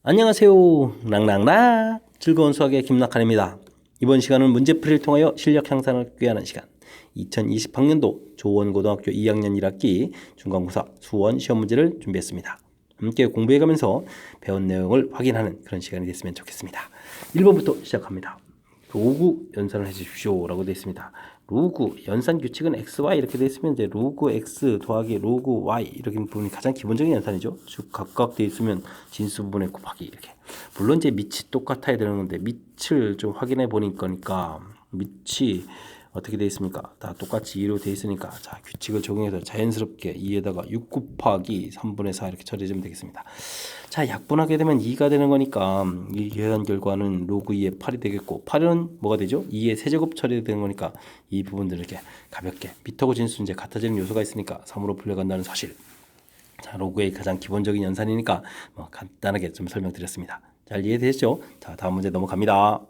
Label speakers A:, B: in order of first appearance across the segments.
A: 안녕하세요. 랑랑랑 즐거운 수학의 김낙한입니다. 이번 시간은 문제풀이를 통하여 실력 향상을 꾀하는 시간 2020학년도 조원고등학교 2학년 1학기 중간고사 수원 시험 문제를 준비했습니다. 함께 공부해가면서 배운 내용을 확인하는 그런 시간이 됐으면 좋겠습니다. 1번부터 시작합니다. 로그 연산을 해주십시오 라고 되어 있습니다. 로그 연산 규칙은 xy 이렇게 되어 있으면 이제 로그 x 더하기 로그 y 이렇게 부분이 가장 기본적인 연산이죠. 즉 각각 되어 있으면 진수 부분에 곱하기 이렇게. 물론 이제 밑이 똑같아야 되는 건데 밑을 좀 확인해 보니까 밑이 어떻게 되어 있습니까? 다 똑같이 2로 되어 있으니까 자 규칙을 적용해서 자연스럽게 2에다가 6 곱하기 3분의 4 이렇게 처리해주면 되겠습니다. 자 약분하게 되면 2가 되는 거니까 이 계산 결과는 로그 2의 8이 되겠고 8은 뭐가 되죠? 2의 세제곱 처리되는 거니까 이 부분들을 이렇게 가볍게 밑하고 진수 이제 같아지는 요소가 있으니까 3으로 풀려간다는 사실. 자 로그의 가장 기본적인 연산이니까 뭐 간단하게 좀 설명드렸습니다. 잘 이해되셨죠? 자 다음 문제 넘어갑니다.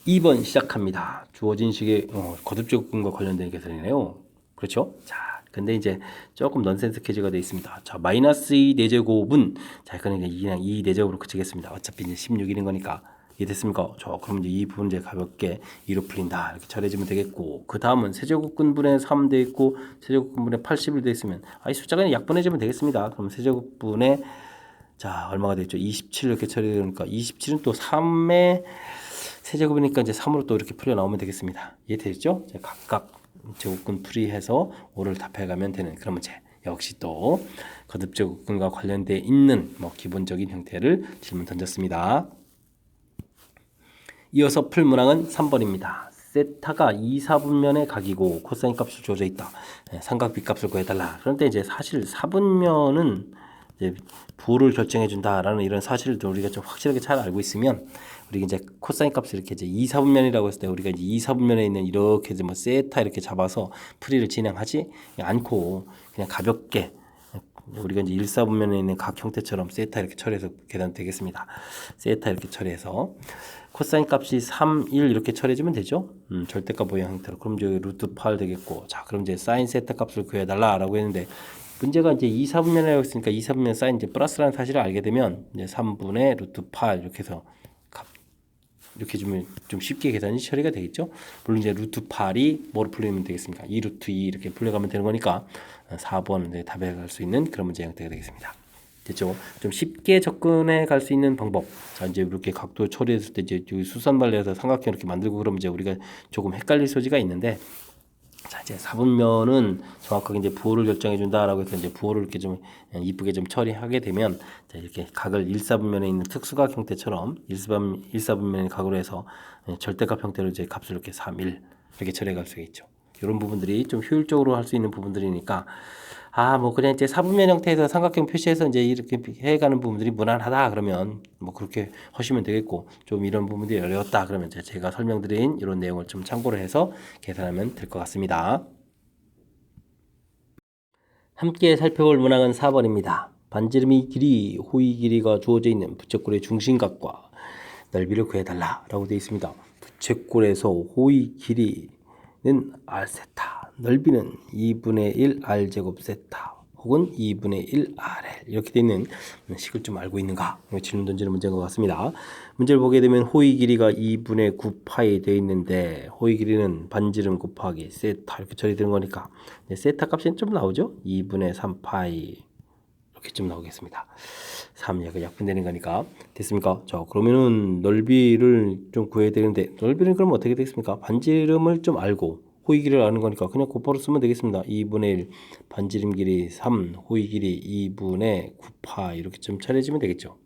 A: 2번 시작합니다. 주어진 식의 거듭제곱근과 관련된 계산이네요. 그렇죠? 자, 근데 이제 조금 넌센스 퀴즈가 되어 있습니다. 자, 마이너스 2 4제곱은 자, 그러니까 그냥 2 4제곱으로 그치겠습니다. 어차피 이제 16일인 거니까. 이해됐습니까? 그럼 이제 이 부분 이제 가볍게 2로 풀린다. 이렇게 처리해주면 되겠고, 그 다음은 세제곱근분의 3 되어 있고, 세제곱근분의 80이 되어 있으면, 이 숫자가 약분해주면 되겠습니다. 그럼 세제곱분의, 자, 얼마가 되겠죠? 27 이렇게 처리되니까, 27은 또 3의 세제곱이니까 이제 3으로 또 이렇게 풀려 나오면 되겠습니다. 이해되셨죠? 각각 제곱근 풀이해서 5를 답해가면 되는 그런 문제. 역시 또 거듭제곱근과 관련되어 있는 기본적인 형태를 질문 던졌습니다. 이어서 풀 문항은 3번입니다. 세타가 2, 4분면의 각이고 코사인 값이 주어져 있다. 삼각 B값을 구해달라. 그런데 이제 사실 4분면은 이제 부호를 결정해 준다라는 이런 사실을 우리가 좀 확실하게 잘 알고 있으면 우리가 이제 코사인 값을 이렇게 이제 2, 4분면이라고 했을 때 우리가 이제 2, 4분면에 있는 이렇게 이제 세타 이렇게 잡아서 풀이를 진행하지 않고 그냥 가볍게 우리가 이제 1, 4분면에 있는 각 형태처럼 세타 이렇게 처리해서 계산 되겠습니다. 세타 이렇게 처리해서 코사인 값이 3, 1 이렇게 처리해주면 되죠. 절대값 모양 형태로. 그럼 이제 루트 8 되겠고, 자, 그럼 이제 사인 세타 값을 구해달라라고 했는데, 문제가 이제 2, 4분면이라고 했으니까 2, 4분면 사인 이제 플러스라는 사실을 알게 되면, 이제 3분의 루트 8 이렇게 해서 이렇게 주면 좀 쉽게 계산이 처리가 되겠죠. 물론 이제 루트 8이 뭐로 풀리면 되겠습니까? 2 루트 2 이렇게 풀려가면 되는 거니까 4번 답에 갈 수 있는 그런 문제 형태가 되겠습니다. 됐죠? 좀 쉽게 접근해 갈 수 있는 방법. 자, 이제 이렇게 각도 처리했을 때 이제 수선발레에서 삼각형 이렇게 만들고 그러면 이제 우리가 조금 헷갈릴 소지가 있는데, 자, 이제 4분면은 정확하게 이제 부호를 결정해 준다라고 해서 이제 부호를 이렇게 좀 이쁘게 좀 처리하게 되면, 자, 이렇게 각을 1, 4분면에 있는 특수각 형태처럼 1, 4분면의 각으로 해서 절대값 형태로 이제 값을 이렇게 3, 1 이렇게 처리해 갈 수가 있죠. 이런 부분들이 좀 효율적으로 할 수 있는 부분들이니까 뭐 그냥 이제 4분면 형태에서 삼각형 표시해서 이제 이렇게 해가는 부분들이 무난하다 그러면 뭐 그렇게 하시면 되겠고, 좀 이런 부분들이 어려웠다 그러면 제가 설명드린 이런 내용을 좀 참고를 해서 계산하면 될 것 같습니다. 함께 살펴볼 문항은 4번입니다. 반지름이 길이, 호의 길이가 주어져 있는 부채꼴의 중심각과 넓이를 구해달라 라고 되어 있습니다. 부채꼴에서 호의 길이는 r세타, 넓이는 2분의 1 r제곱 세타 혹은 2분의 1 rl 이렇게 되어 있는 식을 좀 알고 있는가? 질문 던지는 문제인 것 같습니다. 문제를 보게 되면 호의 길이가 2분의 9파이 되어 있는데 호의 길이는 반지름 곱하기 세타 이렇게 처리되는 거니까 세타 값이 좀 나오죠? 2분의 3파이 이렇게쯤 나오겠습니다. 3이 약분되는 거니까 됐습니까? 자, 그러면은 넓이를 좀 구해야 되는데 넓이는 그럼 어떻게 되겠습니까? 반지름을 좀 알고 호의 길이를 아는 거니까 그냥 곧바로 쓰면 되겠습니다. 2분의 1 반지름 길이 3 호의 길이 2분의 9파 이렇게 좀 처리해주면 되겠죠.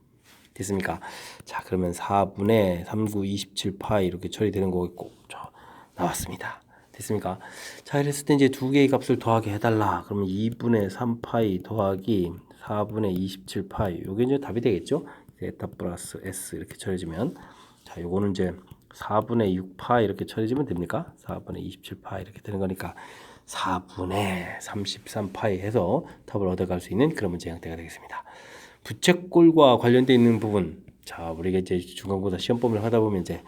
A: 됐습니까? 자, 그러면 4분의 3, 9, 27파 이렇게 처리되는 거겠고, 자, 나왔습니다. 됐습니까? 자, 이랬을 때 이제 두 개의 값을 더하게 해달라. 그러면 2분의 3파이 더하기 4분의 27파이 요게 이제 답이 되겠죠? 세타 플러스 s 이렇게 처리해주면, 자, 요거는 이제 4분의 6파 이렇게 처리해주면 됩니까? 4분의 27파 이렇게 되는 거니까 4분의 33파이 해서 답을 얻어갈 수 있는 그런 문제 형태가 되겠습니다. 부채꼴과 관련되어 있는 부분, 자, 우리가 이제 중간고사 시험범위를 하다 보면 이제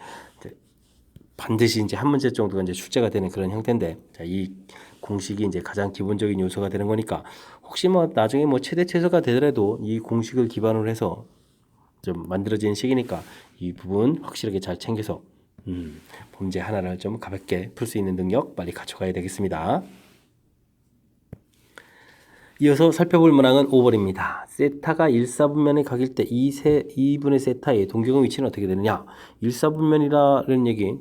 A: 반드시 이제 한 문제 정도가 이제 출제가 되는 그런 형태인데, 자, 이 공식이 이제 가장 기본적인 요소가 되는 거니까 혹시 뭐 나중에 뭐 최대 최소가 되더라도 이 공식을 기반으로 해서 좀 만들어진 식이니까 이 부분 확실하게 잘 챙겨서 문제 하나를 좀 가볍게 풀 수 있는 능력 빨리 갖춰가야 되겠습니다. 이어서 살펴볼 문항은 5번입니다. 세타가 1사분면에 각일 때 2분의 세타의 동경의 위치는 어떻게 되느냐? 1사분면이라는 얘기,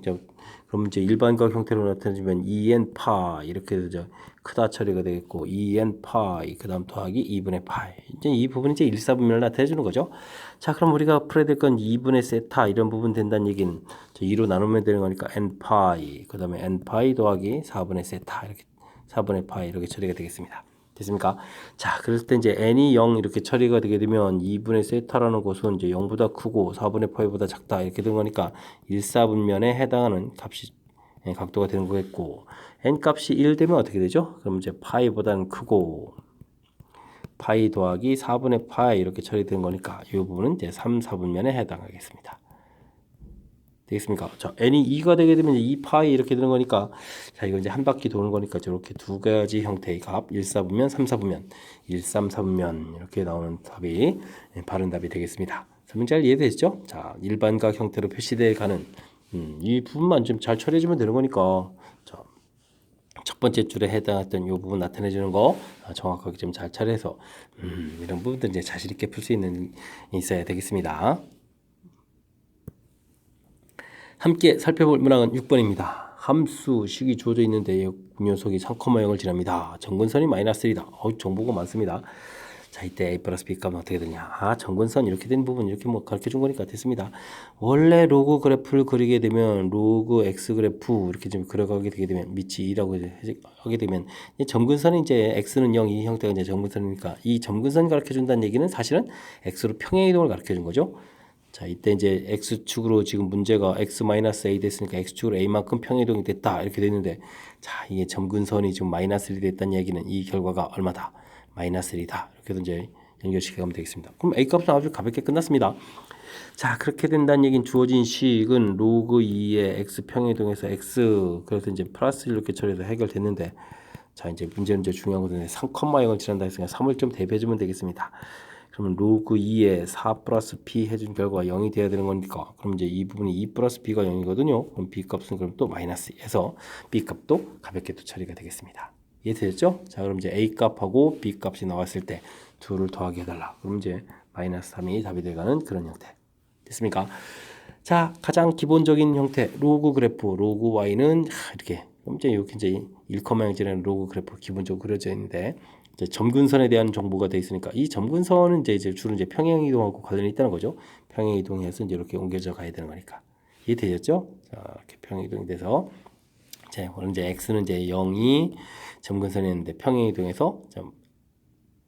A: 그럼 이제 일반각 형태로 나타내주면 2n 파 이렇게 되죠. 크다 처리가 되겠고 2n 파이 그 다음 더하기 2분의 파이. 이제 이 부분이 이제 1사분면을 나타내주는 거죠. 자, 그럼 우리가 풀어야 될 건 2분의 세타 이런 부분 된다는 얘기는 2로 나누면 되는 거니까 n 파이 그 다음에 n 파이 더하기 4분의 세타 이렇게 4분의 파이 이렇게 처리가 되겠습니다. 됐습니까? 자, 그럴 때 이제 n이 0 이렇게 처리가 되게 되면 2분의 세타라는 것은 이제 0보다 크고 4분의 파이보다 작다 이렇게 된 거니까 1사분면에 해당하는 값이 각도가 되는 거겠고 n 값이 1 되면 어떻게 되죠? 그럼 이제 파이보다는 크고 파이 더하기 4분의 파이 이렇게 처리되는 거니까 이 부분은 이제 3, 4분면에 해당하겠습니다. 되겠습니까? 자, n이 2가 되게 되면 2파이 이렇게 되는 거니까 자, 이거 이제 한 바퀴 도는 거니까 이렇게 두 가지 형태의 값 1사분면, 3사분면, 1, 3, 4분면 이렇게 나오는 답이 바른 답이 되겠습니다. 설명 잘 이해되시죠? 자, 일반각 형태로 표시되어 가는 이 부분만 좀 잘 처리해 주면 되는 거니까 자, 첫 번째 줄에 해당했던 이 부분 나타내 주는 거 정확하게 좀 잘 처리해서 이런 부분들 이제 자신 있게 풀 수 있어야 되겠습니다. 함께 살펴볼 문항은 6번입니다. 함수 식이 주어져 있는데 녀석이 3,0을 지납니다. 정근선이 마이너스 1이다. 정보가 많습니다. 자, 이때 a 플러스 b 값은 어떻게 되냐? 정근선 이렇게 된 부분 이렇게 뭐 가르쳐 준 거니까 됐습니다. 원래 로그 그래프를 그리게 되면 로그 x 그래프 이렇게 좀 그려가게 되게 되면 밑이 2라고 하게 되면 점근선이 이제 x는 0, 이 형태가 이제 점근선이니까 이 점근선 가르쳐 준다는 얘기는 사실은 x로 평행 이동을 가르쳐 준 거죠. 자, 이때 이제 x축으로 지금 문제가 x-a 됐으니까 x축으로 a만큼 평행이동이 됐다 이렇게 됐는데 자, 이게 점근선이 지금 마이너스 1이 됐다는 얘기는 이 결과가 얼마다? 마이너스 1이다. 이렇게 해서 이제 연결시켜 가면 되겠습니다. 그럼 a 값은 아주 가볍게 끝났습니다. 자, 그렇게 된다는 얘기는 주어진 식은 로그 2의 x 평행이동에서 x 그래서 이제 플러스 이렇게 처리해서 해결됐는데 자, 이제 문제는 이제 중요한 거는 3,0을 지난다 했으니까 3을 좀 대입해 주면 되겠습니다. 그러면 로그 2에 4 플러스 p 해준 결과가 0이 돼야 되는 거니까 그럼 이제 이 부분이 2 플러스 b가 0이거든요. 그럼 b 값은 그럼 또 마이너스 해서 b 값도 가볍게 또 처리가 되겠습니다. 이해되셨죠? 자, 그럼 이제 a 값하고 b 값이 나왔을 때 둘을 더하게 해달라. 그럼 이제 마이너스 3이 답이 돼가는 그런 형태. 됐습니까? 자, 가장 기본적인 형태 로그 그래프 로그 y는 이렇게 이제 1,0지라는 로그 그래프 기본적으로 그려져 있는데 이제 점근선에 대한 정보가 되어 있으니까 이 점근선은 이제 주로 이제 평행 이동하고 관련이 있다는 거죠. 평행 이동해서 이제 이렇게 옮겨져 가야 되는 거니까 이해되셨죠? 자, 이렇게 평행 이동이 돼서 오늘 이제 x는 이제 0이 점근선이었는데 평행 이동해서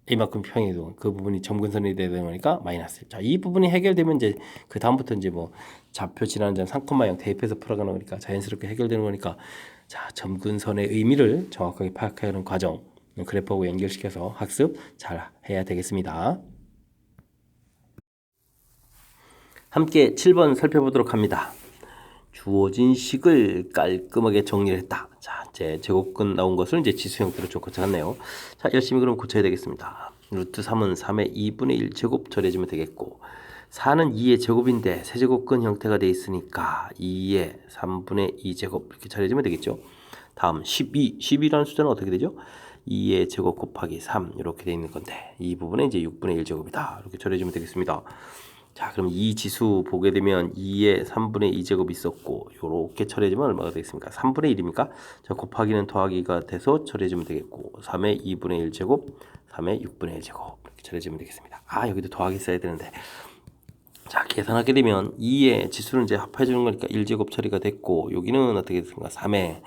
A: 이만큼 평행 이동 그 부분이 점근선이 되야 되는 거니까 마이너스. 자, 이 부분이 해결되면 이제 그 다음부터 이제 뭐 좌표 지나는 점 3,0 대입해서 풀어가는 거니까 자연스럽게 해결되는 거니까 자, 점근선의 의미를 정확하게 파악하는 과정 그래프하고 연결시켜서 학습 잘 해야 되겠습니다. 함께 7번 살펴보도록 합니다. 주어진 식을 깔끔하게 정리를 했다. 자, 이제 제곱근 나온 것을 이제 지수 형태로 좀 고쳐갔네요. 자, 열심히 그럼 고쳐야 되겠습니다. 루트 3은 3의 2분의 1 제곱 처리해주면 되겠고 4는 2의 제곱인데 세제곱근 형태가 되어 있으니까 2의 3분의 2 제곱 이렇게 처리해주면 되겠죠. 다음 12라는 숫자는 어떻게 되죠? 2의 제곱 곱하기 3 이렇게 되어 있는 건데 이 부분에 이제 6분의 1 제곱이다. 이렇게 처리해주면 되겠습니다. 자, 그럼 이 지수 보게 되면 2의 3분의 2 제곱이 있었고 이렇게 처리해주면 얼마가 되겠습니까? 3분의 1입니까? 자, 곱하기는 더하기가 돼서 처리해주면 되겠고 3의 2분의 1 제곱 3의 6분의 1 제곱 이렇게 처리해주면 되겠습니다. 여기도 더하기 써야 되는데 자, 계산하게 되면 2의 지수를 이제 합해주는 거니까 1제곱 처리가 됐고 여기는 어떻게 됐습니까? 3의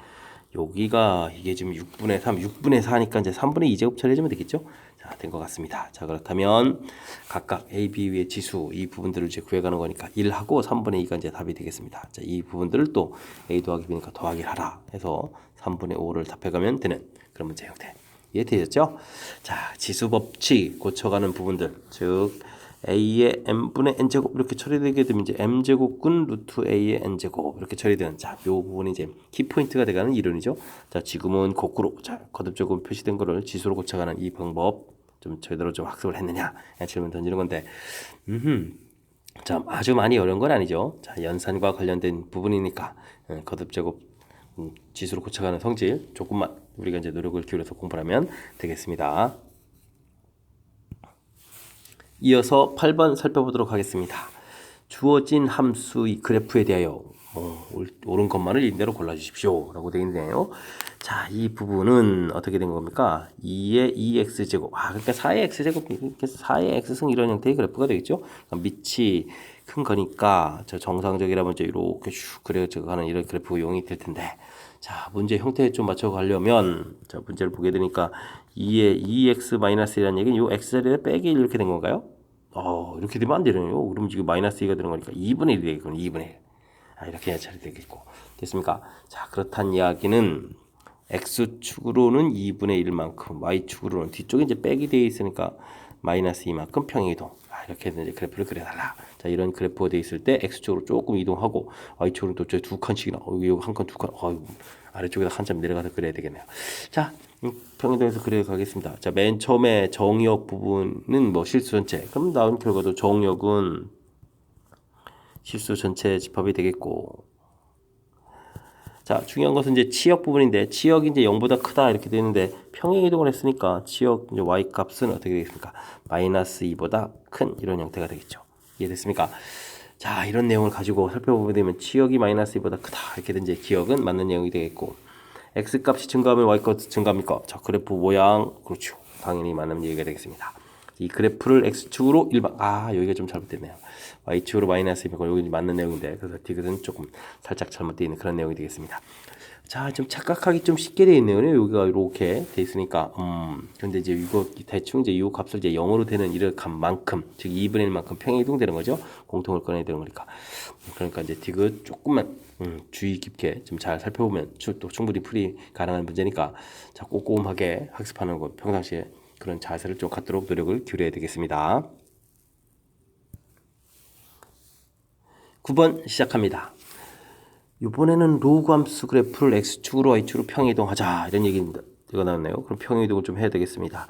A: 여기가 이게 지금 6분의 3, 6분의 4니까 이제 3분의 2제곱 처리해주면 되겠죠? 자, 된 것 같습니다. 자, 그렇다면 각각 A, B 위의 지수 이 부분들을 이제 구해가는 거니까 1하고 3분의 2가 이제 답이 되겠습니다. 자, 이 부분들을 또 A 더하기 B니까 더하기를 하라 해서 3분의 5를 답해가면 되는 그런 문제 형태. 이해되셨죠? 자, 지수 법칙 고쳐가는 부분들 즉 a의 m분의 n제곱 이렇게 처리되게 되면 이제 m제곱근 루트 a의 n제곱 이렇게 처리되는 자, 요 부분이 이제 키포인트가 돼가는 이론이죠. 자, 지금은 거꾸로 자, 거듭적으로 표시된 거를 지수로 고쳐가는 이 방법 좀 제대로 좀 학습을 했느냐 질문 던지는 건데, 자, 아주 많이 어려운 건 아니죠. 자, 연산과 관련된 부분이니까 거듭 제곱 지수로 고쳐가는 성질 조금만 우리가 이제 노력을 기울여서 공부를 하면 되겠습니다. 이어서 8번 살펴보도록 하겠습니다. 주어진 함수의 그래프에 대하여 옳은 것만을 임대로 골라주십시오 라고 되어 있네요. 자, 이 부분은 어떻게 된 겁니까? 2의 2x제곱, 그러니까 4의 x제곱, 4의 x승 이런 형태의 그래프가 되겠죠. 그러니까 밑이 큰 거니까 저 정상적이라면 이제 이렇게 슉 그려가는 이런 그래프 용이 될 텐데, 자, 문제 형태에 좀 맞춰가려면, 자, 문제를 보게 되니까 2의 2x-1이라는 얘기는 요 x자리에 빼기 1 이렇게 된 건가요? 이렇게 되면 안 되네요. 그럼 지금 마이너스 2가 되는 거니까 2분의 1이 되겠군요. 2분의 1. 이렇게 처리 되겠고. 됐습니까? 자, 그렇단 이야기는 x축으로는 2분의 1만큼, y축으로는 뒤쪽에 이제 빼기 되어 있으니까 마이너스 2만큼 평행이동. 이렇게 이제 그래프를 그려달라. 자, 이런 그래프가 되어 있을 때 x축으로 조금 이동하고 y축으로 또 두 칸씩이나, 여기 한 칸, 두 칸, 아래쪽에다 한 점 내려가서 그려야 되겠네요. 자, 평행도에서 그려가겠습니다. 자, 맨 처음에 정의역 부분은 뭐 실수 전체. 그럼 나온 결과도 정의역은 실수 전체 집합이 되겠고, 자, 중요한 것은 이제 치역 부분인데, 치역이 이제 0보다 크다 이렇게 되는데 평행 이동을 했으니까 치역 이제 y 값은 어떻게 되겠습니까? 마이너스 2보다 큰 이런 형태가 되겠죠. 이해됐습니까? 자, 이런 내용을 가지고 살펴보게 되면 치역이 마이너스 2보다 크다 이렇게 된 이제 기억은 맞는 내용이 되겠고, x 값이 증가하면 y 값 증가합니까? 자, 그래프 모양, 그렇죠. 당연히 맞는 얘기가 되겠습니다. 이 그래프를 x축으로 일반, 여기가 좀 잘못됐네요. y축으로 마이너스 2면 여기 맞는 내용인데, 그래서 디귿은 조금 살짝 잘못되어 있는 그런 내용이 되겠습니다. 자, 좀 착각하기 좀 쉽게 되어 있네요. 여기가 이렇게 되어 있으니까, 근데 이제 이거 대충 이제 이 값을 이제 0으로 되는 이런 값만큼, 즉 2분의 1만큼 평행이동 되는 거죠. 공통을 꺼내야 되는 거니까. 그러니까 이제 디귿 조금만 주의 깊게 좀 잘 살펴보면 또 충분히 풀이 가능한 문제니까, 자, 꼼꼼하게 학습하는 것 평상시에 그런 자세를 좀 갖도록 노력을 기울여야 되겠습니다. 9번 시작합니다. 이번에는 로그 함수 그래프를 x축으로 y축으로 평행이동하자 이런 얘기가 나왔네요. 그럼 평행이동을 좀 해야 되겠습니다.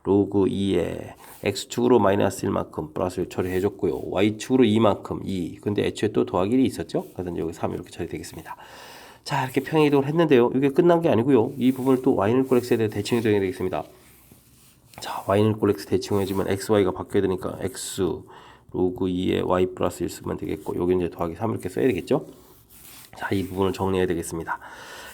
A: 로그 2에 x축으로 마이너스 1만큼 플러스를 처리해 줬고요. y축으로 2만큼 2. 근데 애초에 또 더하기 1이 있었죠. 그래서 여기 3 이렇게 처리되겠습니다. 자, 이렇게 평행이동을 했는데요. 이게 끝난 게 아니고요. 이 부분을 또 y는 꼴 x에 대해 대칭해줘야 되겠습니다. 자, y는 꼴 x 대칭해주면 xy가 바뀌어야 되니까 x 로그 2에 y 플러스 1 쓰면 되겠고, 여기 이제 더하기 3 이렇게 써야 되겠죠. 자, 이 부분을 정리해야 되겠습니다.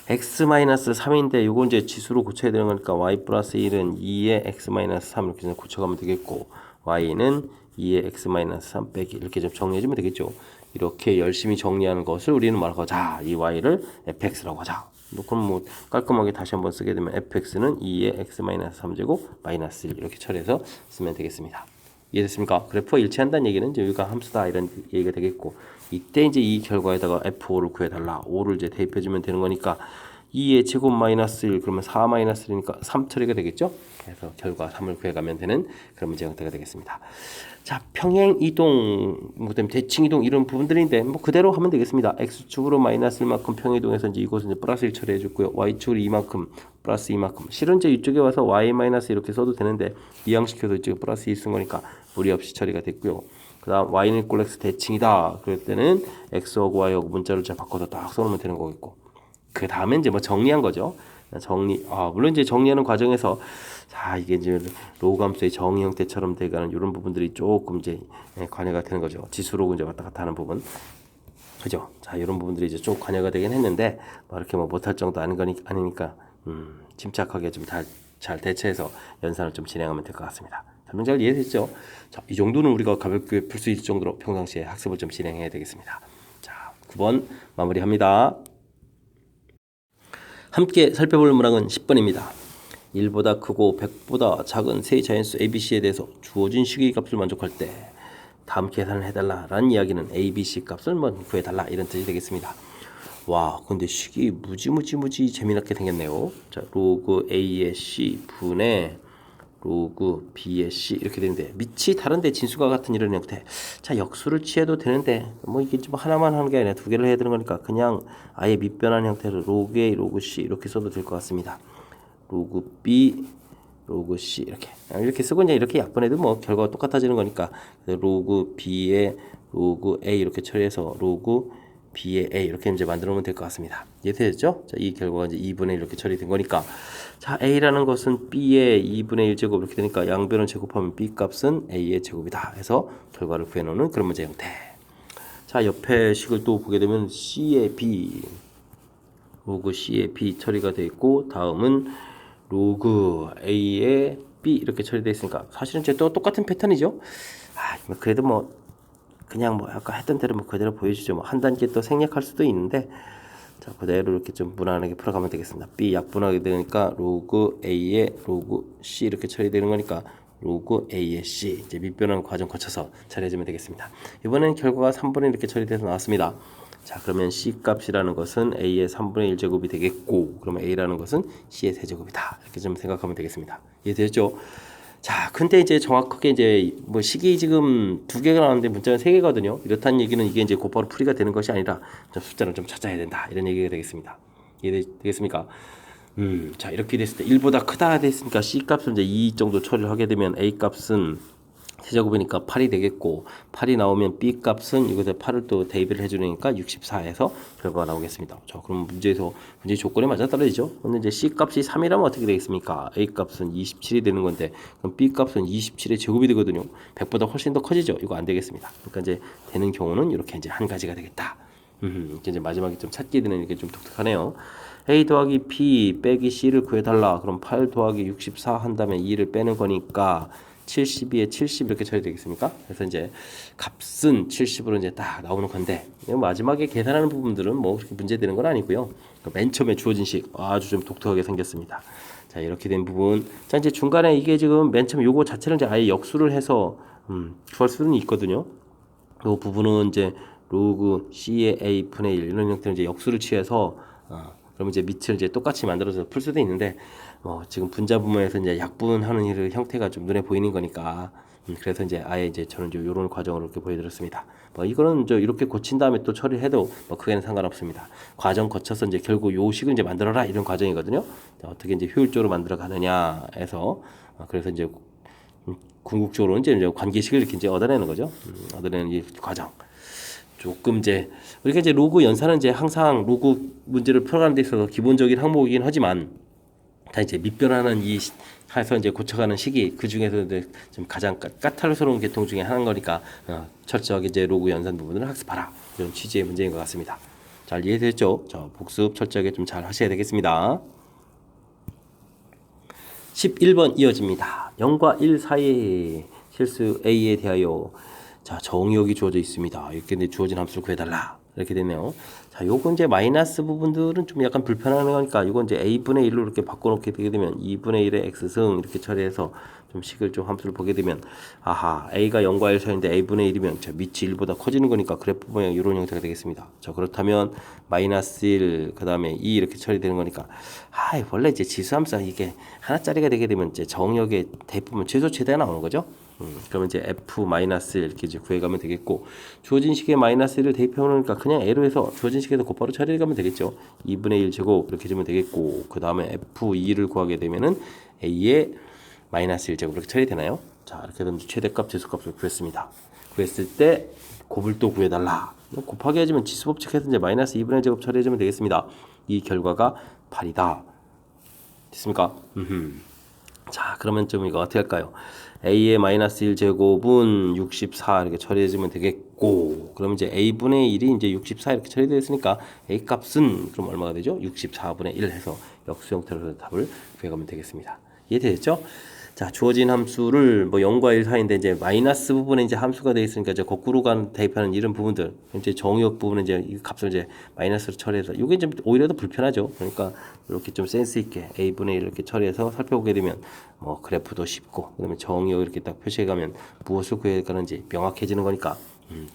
A: x-3인데 요거 이제 지수로 고쳐야 되는 거니까 y 플러스 1은 2에 x-3 이렇게 고쳐가면 되겠고, y는 2에 x-3 빼기 이렇게 좀 정리해주면 되겠죠. 이렇게 열심히 정리하는 것을 우리는 말하고, 자, 이 y를 fx라고 하자. 그럼 뭐 깔끔하게 다시 한번 쓰게 되면 fx는 2에 x-3제곱 마이너스 1 이렇게 처리해서 쓰면 되겠습니다. 이해됐습니까? 그래프가 일치한다는 얘기는 이제 여기가 함수다 이런 얘기가 되겠고, 이때 이제 이 결과에다가 f5를 구해달라. 5를 이제 대입해주면 되는 거니까 2의 제곱 마이너스 1 그러면 4 마이너스 1이니까 3 처리가 되겠죠? 그래서 결과 3을 구해가면 되는 그런 문제 형태가 되겠습니다. 자, 평행 이동, 그다음에 대칭 이동 이런 부분들인데 뭐 그대로 하면 되겠습니다. x축으로 마이너스 1만큼 평행 이동해서 이제 이곳은 이제 플러스 1 처리해 줬고요. y축으로 2만큼 플러스 2만큼. 실은 이제 이쪽에 와서 y 마이너스 이렇게 써도 되는데 이항시켜서 이쪽에 플러스 2 쓴 거니까 무리 없이 처리가 됐고요. 그 다음 y는 꼴 x 대칭이다. 그럴 때는 x하고 y하고 문자를 잘 바꿔서 딱 써놓으면 되는 거겠고, 그 다음에 이제 뭐 정리한 거죠. 물론 이제 정리하는 과정에서, 자, 이게 이제 로그 함수의 정의 형태처럼 돼가는 이런 부분들이 조금 이제 관여가 되는 거죠. 지수로 이제 왔다 갔다 하는 부분. 그죠? 자, 이런 부분들이 이제 좀 관여가 되긴 했는데, 뭐 이렇게 뭐 못할 정도 아니니까, 침착하게 좀 잘 대처해서 연산을 좀 진행하면 될 것 같습니다. 설명 잘 이해됐죠? 자, 이 정도는 우리가 가볍게 풀 수 있을 정도로 평상시에 학습을 좀 진행해야 되겠습니다. 자, 9번 마무리합니다. 함께 살펴볼 문항은 10번입니다. 1보다 크고 100보다 작은 세 자연수 ABC에 대해서 주어진 식의 값을 만족할 때 다음 계산을 해달라 라는 이야기는 ABC 값을 구해달라 이런 뜻이 되겠습니다. 와, 근데 식이 무지 재미나게 생겼네요. 자, 로그 A의 C 분의 로그 B의 C 이렇게 되는데, 밑이 다른데 진수가 같은 이런 형태. 자, 역수를 취해도 되는데 뭐 이게 좀 하나만 하는 게 아니라 두 개를 해야 되는 거니까 그냥 아예 밑변한 형태로 로그 A, 로그 C 이렇게 써도 될 것 같습니다. 로그 B, 로그 C 이렇게 쓰고 이제 이렇게 약분해도 뭐 결과가 똑같아지는 거니까 로그 B에 로그 A 이렇게 처리해서 로그 B의 A 이렇게 이제 만들어 놓으면 될 것 같습니다. 이해되죠? 자, 이 결과가 이제 2분의 1 이렇게 처리된 거니까 자, A라는 것은 B의 2분의 1 제곱 이렇게 되니까 양변을 제곱하면 B 값은 A의 제곱이다 해서 결과를 구해 놓는 그런 문제 형태. 자, 옆에 식을 또 보게 되면 C의 B 로그 C의 B 처리가 되어 있고 다음은 로그 A의 B 이렇게 처리되어 있으니까 사실은 이제 또 똑같은 패턴이죠. 그래도 뭐 그냥 뭐 아까 했던 대로 뭐 그대로 보여주죠. 뭐 한 단계 또 생략할 수도 있는데 자 그대로 이렇게 좀 무난하게 풀어가면 되겠습니다. B 약분하게 되니까 로그 A의 로그 C 이렇게 처리되는 거니까 로그 A의 C 이제 밑변환 과정 거쳐서 처리해주면 되겠습니다. 이번엔 결과가 3분의 이렇게 처리돼서 나왔습니다. 자 그러면 C 값이라는 것은 A의 3분의 1 제곱이 되겠고 그러면 A라는 것은 C의 세제곱이다 이렇게 좀 생각하면 되겠습니다. 이해되죠? 자 근데 이제 정확하게 이제 뭐 식이 지금 2개가 나왔는데 문자는 3개거든요. 이렇다는 얘기는 이게 이제 곧바로 풀이가 되는 것이 아니라 좀 숫자를 좀 찾아야 된다 이런 얘기가 되겠습니다. 이해되겠습니까? 자 이렇게 됐을 때 1보다 크다 됐으니까 C 값을 이제 2 정도 처리를 하게 되면 A 값은 세제곱이니까 8이 되겠고 8이 나오면 B 값은 이것에 8을 또 대입을 해주니까 64에서 결과가 나오겠습니다. 자, 그럼 문제 조건에 맞아떨어지죠. 근데 이제 C 값이 3이라면 어떻게 되겠습니까? A 값은 27이 되는 건데 그럼 B 값은 27의 제곱이 되거든요. 100보다 훨씬 더 커지죠. 이거 안 되겠습니다. 그러니까 이제 되는 경우는 이렇게 이제 한 가지가 되겠다. 이제 마지막에 좀 찾게 되는 게 좀 독특하네요. A 더하기 B 빼기 C를 구해달라. 그럼 8 더하기 64 한 다음에 2를 빼는 거니까 72에 70 이렇게 처리되겠습니까? 그래서 이제 값은 70으로 이제 딱 나오는 건데 마지막에 계산하는 부분들은 뭐 그렇게 문제되는 건 아니고요. 맨 처음에 주어진 식 아주 좀 독특하게 생겼습니다. 자 이렇게 된 부분. 자 이제 중간에 이게 지금 맨 처음 요거 자체를 이제 아예 역수를 해서 구할 수는 있거든요. 요 부분은 이제 로그 C의 A 분의 1 이런 형태로 이제 역수를 취해서 그러면 이제 밑을 이제 똑같이 만들어서 풀 수도 있는데 지금 분자 부문에서 이제 약분하는 일 형태가 좀 눈에 보이는 거니까 그래서 이제 아예 이제 저는 이제 요런 과정으로 이렇게 보여드렸습니다. 뭐 이거는 저 이렇게 고친 다음에 또 처리해도 뭐 크게는 상관없습니다. 과정 거쳐서 이제 결국 요 식을 이제 만들어라 이런 과정이거든요. 자, 어떻게 이제 효율적으로 만들어 가느냐 해서 그래서 이제 궁극적으로 이제 관계식을 이렇게 이제 얻어내는 거죠. 얻어내는 이 과정. 조금 이제 우리가 이제 로그 연산은 이제 항상 로그 문제를 풀어가는 데 있어서 기본적인 항목이긴 하지만 다 이제 밑변하는 이 해서 이제 고쳐가는 시기 그 중에서 이제 좀 가장 까탈스러운 계통 중에 하나인 거니까 철저하게 이제 로그 연산 부분을 학습하라 이런 취지의 문제인 것 같습니다. 잘 이해됐죠? 자 복습 철저하게 좀 잘 하셔야 되겠습니다. 11번 이어집니다. 0과 1 사이의 실수 A에 대하여 자 정의역이 주어져 있습니다. 이렇게 주어진 함수를 구해달라 이렇게 되네요. 자 요건 이제 마이너스 부분들은 좀 약간 불편한 거니까 이건 이제 A분의 1로 이렇게 바꿔놓게 되게 되면 2분의 1의 X승 이렇게 처리해서 좀 식을 좀 함수를 보게 되면 아하 A가 0과 1 사이인데 A분의 1이면 자 밑이 1보다 커지는 거니까 그래프 모양 이런 형태가 되겠습니다. 자 그렇다면 마이너스 1 그 다음에 2 이렇게 처리되는 거니까 원래 이제 지수함수가 이게 하나짜리가 되게 되면 이제 정역에 대입하면 최소 최대가 나오는 거죠. 그러면 이제 F-1 이렇게 이제 구해가면 되겠고 주어진 식에 마이너스 1을 대입해 놓으니까 그냥 A로 해서 주어진 식에서 곧바로 처리해 가면 되겠죠. 2분의 1 제곱 이렇게 주면 되겠고 그 다음에 F2를 구하게 되면은 A의 마이너스 1 제곱 이렇게 처리되나요? 자 이렇게 되면 최대값 제수값을 구했습니다. 구했을 때 곱을 또 구해달라. 곱하기 해주면 지수법칙해서 이제 마이너스 2분의 1 제곱 처리해주면 되겠습니다. 이 결과가 8이다. 됐습니까? 자 그러면 좀 이거 어떻게 할까요? A의 마이너스 1 제곱은 64 이렇게 처리해주면 되겠고 그러면 이제 A분의 1이 이제 64 이렇게 처리되어 있으니까 A 값은 그럼 얼마가 되죠? 64분의 1 해서 역수 형태로 답을 구해가면 되겠습니다. 이해되셨죠? 자 주어진 함수를 뭐 0과 1 사이인데 이제 마이너스 부분에 이제 함수가 되어 있으니까 이제 거꾸로 대입하는 이런 부분들 이제 정의역 부분에 이제 이 값을 이제 마이너스로 처리해서 이게 좀 오히려 더 불편하죠. 그러니까 이렇게 좀 센스 있게 A분의 1 이렇게 처리해서 살펴보게 되면 뭐 그래프도 쉽고 그다음에 정의역 이렇게 딱 표시해 가면 무엇을 구해야 가는지 명확해지는 거니까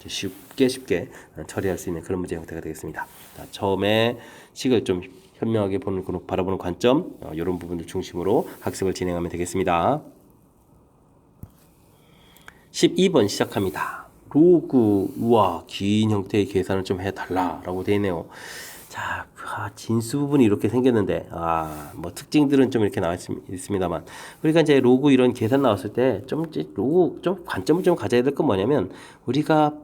A: 쉽게 처리할 수 있는 그런 문제 형태가 되겠습니다. 자, 처음에 식을 좀 현명하게 바라보는 관점 이런 부분들 중심으로 학습을 진행하면 되겠습니다. 12번 시작합니다. 로그와 긴 형태의 계산을 좀 해달라 라고 되어 있네요. 자, 진수 부분이 이렇게 생겼는데, 뭐 특징들은 좀 이렇게 나와 있습니다만, 우리가 이제 로그 이런 계산 나왔을 때, 로그 좀 관점을 좀 가져야 될 건 뭐냐면, 우리가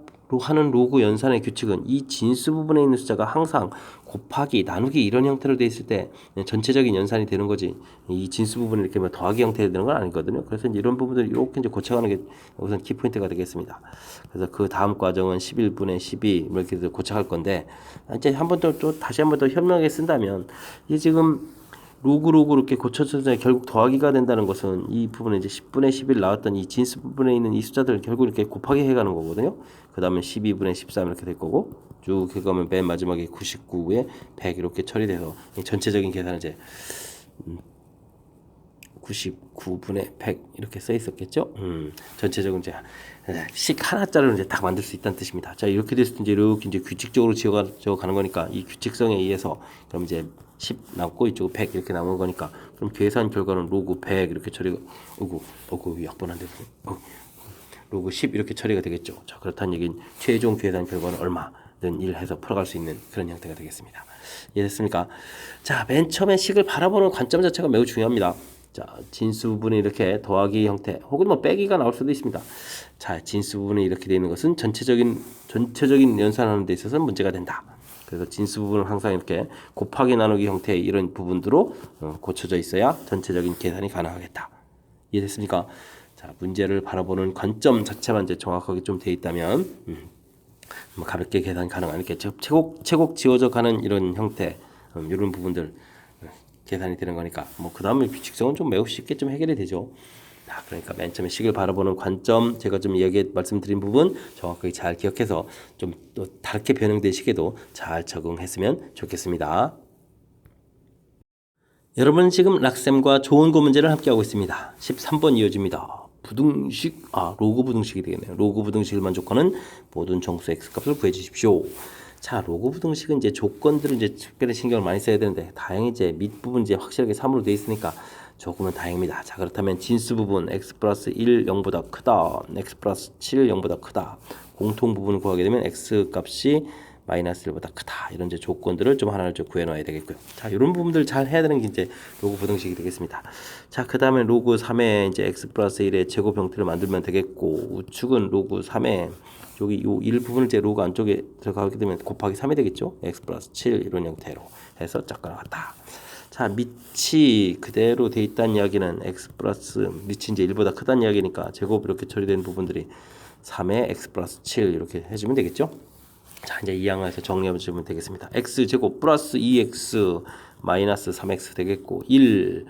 A: 하는 로그 연산의 규칙은 이 진수 부분에 있는 숫자가 항상 곱하기, 나누기 이런 형태로 돼 있을 때 전체적인 연산이 되는 거지. 이 진수 부분을 이렇게 뭐 더하기 형태로 되는 건 아니거든요. 그래서 이제 이런 부분들을 이렇게 이제 고쳐가는 게 우선 키포인트가 되겠습니다. 그래서 그 다음 과정은 11분의 12 이렇게 해서 고쳐갈 건데, 이제 한 번 또 다시 한 번 더 현명하게 쓴다면, 이게 지금 로그 이렇게 고쳐져서 결국 더하기가 된다는 것은 이 부분에 이제 10분의 11 나왔던 이 진수 부분에 있는 이 숫자들을 결국 이렇게 곱하기 해가는 거거든요. 그 다음에 12분의 13 이렇게 될 거고, 쭉 해가면 맨 마지막에 99에 100 이렇게 처리돼서 전체적인 계산은 이제 99분의 100 이렇게 써 있었겠죠. 전체적으로 이제 식 하나짜리로 이제 딱 만들 수 있다는 뜻입니다. 자, 이렇게 됐을 때 이렇게 이제 규칙적으로 지어가는 거니까 이 규칙성에 의해서 그럼 이제 10 남고 이쪽 100 이렇게 남은 거니까 그럼 계산 결과는 로그 100 이렇게 처리가 약분한데 로그 10 이렇게 처리가 되겠죠. 자, 그렇다는 얘기는 최종 계산 결과는 얼마는 1 해서 풀어갈 수 있는 그런 형태가 되겠습니다. 이해됐습니까? 자, 맨 처음에 식을 바라보는 관점 자체가 매우 중요합니다. 자, 진수 부분이 이렇게 더하기 형태 혹은 뭐 빼기가 나올 수도 있습니다. 자, 진수 부분이 이렇게 되어 있는 것은 전체적인 연산하는 데 있어서 문제가 된다. 그래서 진수 부분은 항상 이렇게 곱하기 나누기 형태의 이런 부분들로 고쳐져 있어야 전체적인 계산이 가능하겠다. 이해됐습니까? 자, 문제를 바라보는 관점 자체만 이제 정확하게 좀 되어 있다면 뭐 가볍게 계산 가능한 이렇게 채곡 지워져 가는 이런 형태 이런 부분들 계산이 되는 거니까 뭐 그 다음에 규칙성은 좀 매우 쉽게 좀 해결이 되죠. 자, 그러니까 맨 처음에 식을 바라보는 관점 제가 좀 말씀드린 부분 정확하게 잘 기억해서 좀 또 다르게 변형된 식에도 잘 적응했으면 좋겠습니다. 여러분 지금 락쌤과 좋은 거 문제를 함께 하고 있습니다. 13번 이어집니다. 로그 부등식이 되겠네요. 로그 부등식을 만족하는 모든 정수 x값을 구해 주십시오. 자, 로그 부등식은 이제 조건들을 이제 특별히 신경을 많이 써야 되는데 다행히 이제 밑부분 이제 확실하게 3으로 되어 있으니까 조금은 다행입니다. 자, 그렇다면 진수 부분 x 플러스 1 0보다 크다, x 플러스 7 0보다 크다, 공통 부분을 구하게 되면 x 값이 마이너스 1보다 크다. 이런 이제 조건들을 좀 하나를 좀 구해 놔야 되겠고요. 자, 이런 부분들 잘 해야 되는 게 이제 로그 부등식이 되겠습니다. 자, 그 다음에 로그 3에 이제 x 플러스 1의 제곱 형태를 만들면 되겠고, 우측은 로그 3에 여기 요 1 부분을 이제 로그 안쪽에 들어가게 되면 곱하기 3이 되겠죠. x 플러스 7 이런 형태로 해서 짝가 나갔다. 자, 밑이 그대로 돼 있다는 이야기는 x 플러스 밑이 이제 1보다 크다는 이야기니까 제곱 이렇게 처리된 부분들이 3에 x 플러스 7 이렇게 해주면 되겠죠. 자, 이제 이 양에서 정리해 주면 되겠습니다. x 제곱 플러스 2x 마이너스 3x 되겠고 1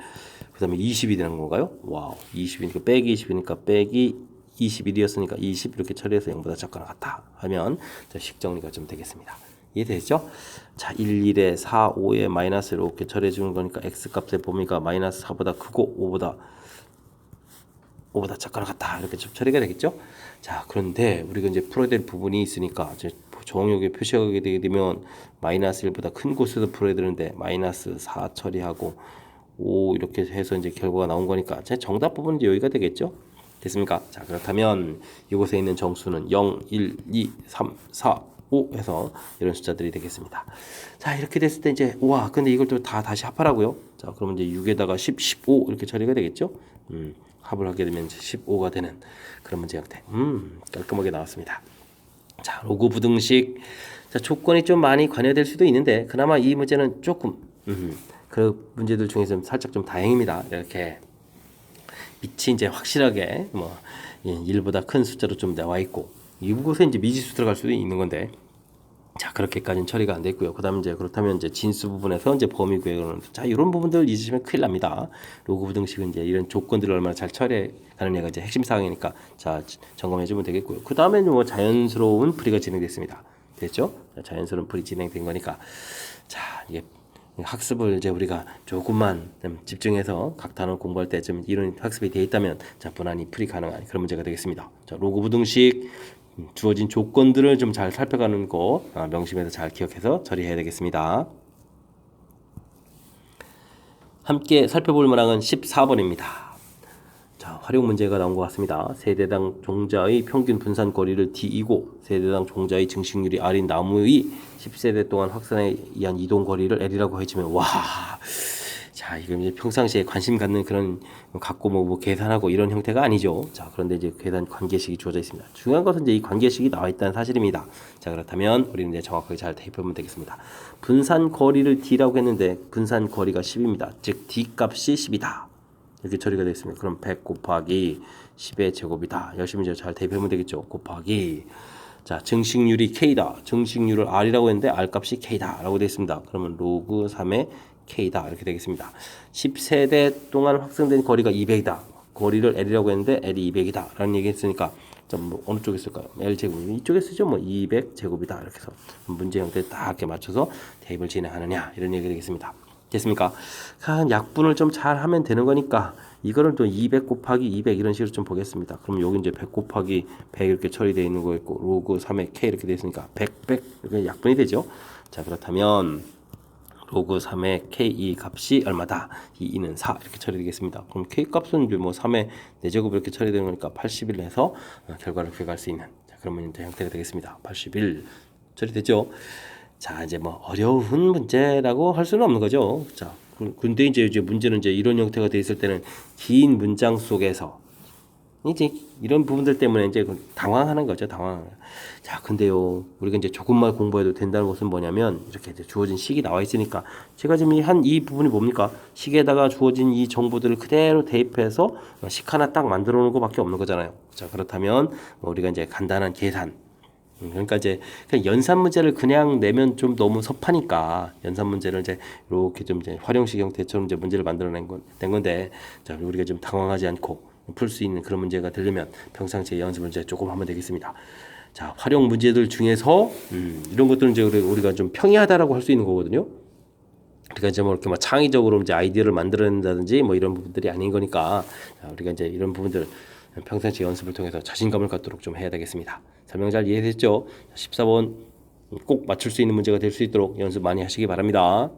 A: 그다음에 20이 되는 건가요? 와우, 20이니까 빼기 20이니까 빼기 21이었으니까 20 이렇게 처리해서 0보다 작거나 같다 하면 식 정리가 좀 되겠습니다. 이해되죠? 자, 1, 1에 4, 5에 마이너스 이렇게 처리해 주는 거니까 x 값의 범위가 마이너스 4보다 크고 5보다 작거나 같다 이렇게 좀 처리가 되겠죠? 자, 그런데 우리가 이제 풀어야 될 부분이 있으니까 이제 정역에 표시하게 되게 되면 마이너스 1보다 큰 곳에서 풀어야 되는데 마이너스 4 처리하고 5 이렇게 해서 이제 결과가 나온 거니까 제 정답 부분은 이제 여기가 되겠죠? 됐습니까? 자, 그렇다면 이곳에 있는 정수는 0, 1, 2, 3, 4, 5 해서 이런 숫자들이 되겠습니다. 자, 이렇게 됐을 때 이제 와, 근데 이걸 또 다시 합하라고요? 자, 그러면 이제 6에다가 10, 15 이렇게 처리가 되겠죠? 합을 하게 되면 이제 15가 되는 그런 문제 형태. 깔끔하게 나왔습니다. 자, 로그 부등식. 자, 조건이 좀 많이 관여될 수도 있는데 그나마 이 문제는 조금 그 문제들 중에서 살짝 좀 다행입니다. 이렇게 밑이 이제 확실하게 뭐 1보다 큰 숫자로 좀 나와 있고 이곳에 이제 미지수 들어갈 수도 있는 건데 자, 그렇게까지는 처리가 안 됐고요. 그다음 이제 그렇다면 이제 진수 부분에서 이제 범위 구획을 자, 이런 부분들 잊으시면 큰일 납니다. 로그 부등식은 이제 이런 조건들을 얼마나 잘 처리해 가느냐가 이제 핵심 사항이니까 자, 점검해 주면 되겠고요. 그다음에는 뭐 자연스러운 풀이가 진행됐습니다. 됐죠? 자연스러운 풀이 진행된 거니까 자, 이게 학습을 이제 우리가 조금만 집중해서 각 단어 공부할 때 좀 이런 학습이 되어 있다면 자, 무난히 풀이 가능한 그런 문제가 되겠습니다. 자, 로그 부등식 주어진 조건들을 좀 잘 살펴가는 거 명심해서 잘 기억해서 처리해야 되겠습니다. 함께 살펴볼 문항은 14번입니다. 자, 활용 문제가 나온 것 같습니다. 세대당 종자의 평균 분산 거리를 D이고 세대당 종자의 증식률이 R인 나무의 10세대 동안 확산에 의한 이동 거리를 L이라고 해주면 와, 자 이거 이제 평상시에 관심 갖는 그런 갖고 뭐 계산하고 이런 형태가 아니죠. 자 그런데 이제 계산 관계식이 주어져 있습니다. 중요한 것은 이제 이 관계식이 나와 있다는 사실입니다. 자 그렇다면 우리는 이제 정확하게 잘 대입하면 되겠습니다. 분산 거리를 D라고 했는데 분산 거리가 10입니다. 즉 D 값이 10이다. 이렇게 처리가 되겠습니다. 그럼 100 곱하기 10의 제곱이다. 열심히 이제 잘 대입하면 되겠죠. 곱하기 자 증식률이 K다. 증식률을 R이라고 했는데 R 값이 K다 라고 되어 있습니다. 그러면 로그 3의 K다 이렇게 되겠습니다. 10세대 동안 확산된 거리가 200이다. 거리를 L이라고 했는데 L이 200이다 라는 얘기 했으니까 뭐 어느 쪽에 쓸까요? L 제곱 이쪽에 쓰죠. 뭐 200 제곱이다 이렇게 해서 문제 형태에 딱 이렇게 맞춰서 대입을 진행하느냐 이런 얘기 되겠습니다. 됐습니까? 약분을 좀 잘 하면 되는 거니까 이거를 또 200 곱하기 200 이런 식으로 좀 보겠습니다. 그럼 여기 이제 100 곱하기 100 이렇게 처리되어 있는 거 있고 로그 3의 K 이렇게 되어 있으니까 100 이렇게 약분이 되죠. 자 그렇다면 로그 3의 K2 값이 얼마다? 이 2는 4 이렇게 처리되겠습니다. 그럼 K 값은 이제 뭐 3의 4제곱 이렇게 처리되는 거니까 81 해서 결과를 구해갈 수 있는 자 그러면 이제 형태가 되겠습니다. 81 처리되죠. 자 이제 뭐 어려운 문제라고 할 수는 없는 거죠. 자 근데 이제 문제는 이제 이런 형태가 돼 있을 때는 긴 문장 속에서 이제 이런 부분들 때문에 이제 당황하는 거죠. 자 근데요 우리가 이제 조금만 공부해도 된다는 것은 뭐냐면 이렇게 이제 주어진 식이 나와 있으니까 제가 지금 이 부분이 뭡니까? 식에다가 주어진 이 정보들을 그대로 대입해서 식 하나 딱 만들어 놓은 것밖에 없는 거잖아요. 자 그렇다면 우리가 이제 간단한 계산 그러니까 이제 그냥 연산 문제를 그냥 내면 좀 너무 섭하니까 연산 문제를 이제 이렇게 좀 이제 활용식 형태처럼 이제 문제를 만들어낸 건데 자 우리가 좀 당황하지 않고 풀 수 있는 그런 문제가 되려면 평상시에 연습을 이제 조금 하면 되겠습니다. 자 활용 문제들 중에서 이런 것들은 이제 우리가 좀 평이하다라고 할 수 있는 거거든요. 그러니까 이제 뭐 이렇게 막 창의적으로 이제 아이디어를 만들어낸다든지 뭐 이런 부분들이 아닌 거니까 자, 우리가 이제 이런 부분들 평상시 연습을 통해서 자신감을 갖도록 좀 해야 되겠습니다. 설명 잘 이해됐죠? 14번 꼭 맞출 수 있는 문제가 될 수 있도록 연습 많이 하시기 바랍니다.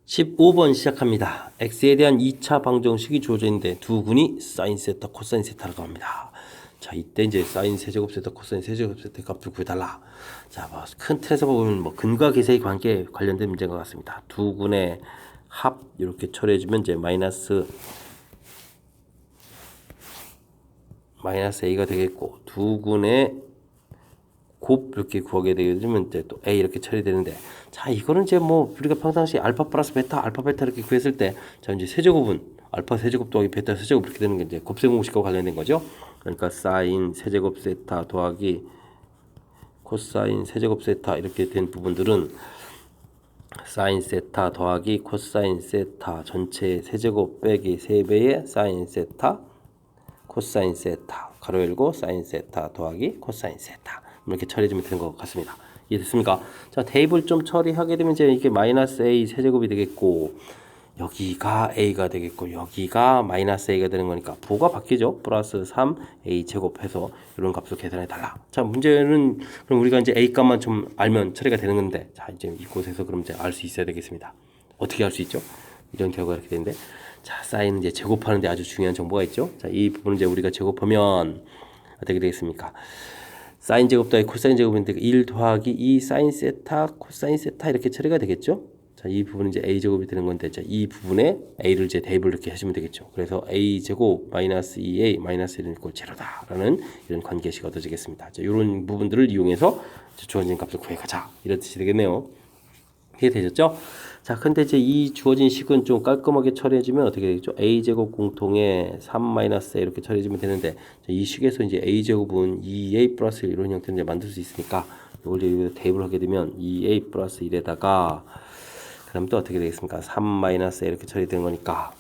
A: 15번 시작합니다. x에 대한 2차 방정식이 주어져 있는데 두 군이 사인 세타, 코사인 세타라고 합니다. 자, 이때 이제 사인 세제곱 세타, 코사인 세제곱 세타 값을 구해달라. 자, 뭐 큰 틀에서 보면 뭐 근과 계세의 관계에 관련된 문제인 것 같습니다. 두 군의 합 이렇게 처리해주면 이제 마이너스 a가 되겠고 두 군의 곱 이렇게 구하게 되면 이제 또 a 이렇게 처리되는데 자 이거는 이제 뭐 우리가 평상시 알파 플러스 베타 알파 베타 이렇게 구했을 때 자 이제 세제곱은 알파 세제곱 더하기 베타 세제곱 이렇게 되는 게 이제 곱셈 공식과 관련된 거죠. 그러니까 사인 세제곱 세타 더하기 코사인 세제곱 세타 이렇게 된 부분들은 사인 세타 더하기 코사인 세타 전체 세제곱 빼기 3배의 사인 세타 코사인 세타 가로 열고 사인 세타 더하기 코사인 세타 이렇게 처리해주면 되는 것 같습니다. 이해됐습니까? 자 대입을 좀 처리하게 되면 이제 이게 마이너스 a 세제곱이 되겠고 여기가 a가 되겠고 여기가 마이너스 a가 되는 거니까 부호가 바뀌죠. 플러스 3a 제곱해서 이런 값을 계산해 달라. 자 문제는 그럼 우리가 이제 a 값만 좀 알면 처리가 되는 건데 자 이제 이곳에서 그럼 이제 알 수 있어야 되겠습니다. 어떻게 알 수 있죠? 이런 결과가 이렇게 되는데 자 사인은 이제 제곱하는데 아주 중요한 정보가 있죠. 자 이 부분을 이제 우리가 제곱하면 어떻게 되겠습니까? 사인 제곱 더하기 코사인 제곱인데 1 더하기 2 사인 세타 코사인 세타 이렇게 처리가 되겠죠. 자, 이 부분은 이제 a 제곱이 되는 건데 자, 이 부분에 a를 이제 대입을 이렇게 하시면 되겠죠. 그래서 a 제곱 마이너스 2a 마이너스 1은 이꼴 제로다라는 이런 관계식 얻어지겠습니다. 자, 이런 부분들을 이용해서 주어진 값을 구해가자 이런 뜻이 되겠네요. 이해되셨죠? 자, 근데 이제 이 주어진 식은 좀 깔끔하게 처리해주면 어떻게 되겠죠? a제곱 공통에 3-a 이렇게 처리해주면 되는데 이 식에서 이제 a제곱은 2a 플러스 1 이런 형태를 이제 만들 수 있으니까 이걸 이제 대입을 하게 되면 2a 플러스 1에다가 그럼 또 어떻게 되겠습니까? 3-a 이렇게 처리되는 거니까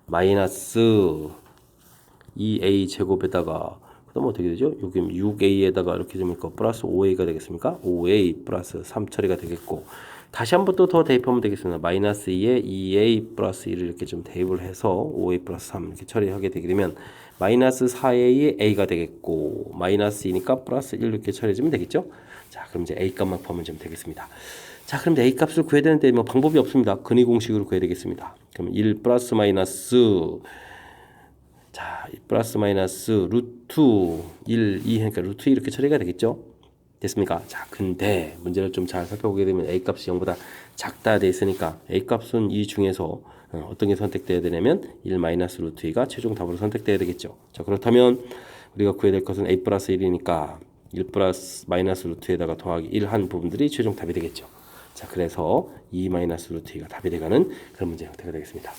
A: 마이너스 2a 제곱에다가 그다음 어떻게 되죠? 여기 6a에다가 이렇게 되면 플러스 5a가 되겠습니까? 5a 플러스 3 처리가 되겠고 다시 한 번 또 더 대입하면 되겠습니다. 마이너스 2에 2a 플러스 1을 이렇게 좀 대입을 해서 5a 플러스 3 이렇게 처리하게 되게 되면 마이너스 4a에 a가 되겠고 마이너스 2니까 플러스 1 이렇게 처리해주면 되겠죠? 자 그럼 이제 a 값만 구하면 좀 되겠습니다. 자 그럼 a 값을 구해야 되는데 뭐 방법이 없습니다. 근의 공식으로 구해야 되겠습니다. 그럼 1 플러스 마이너스 자, 플러스 마이너스 루트 1, 2 하니까 루트 2 이렇게 처리가 되겠죠? 됐습니까? 자, 근데 문제를 좀 잘 살펴보게 되면 A 값이 0보다 작다 돼 있으니까 A 값은 이 중에서 어떤 게 선택돼야 되냐면 1 마이너스 루트 2가 최종 답으로 선택돼야 되겠죠. 자, 그렇다면 우리가 구해야 될 것은 A 플러스 1이니까 1 플러스 마이너스 루트에다가 더하기 1 한 부분들이 최종 답이 되겠죠. 자, 그래서 2 마이너스 루트 2가 답이 돼가는 그런 문제 형태가 되겠습니다.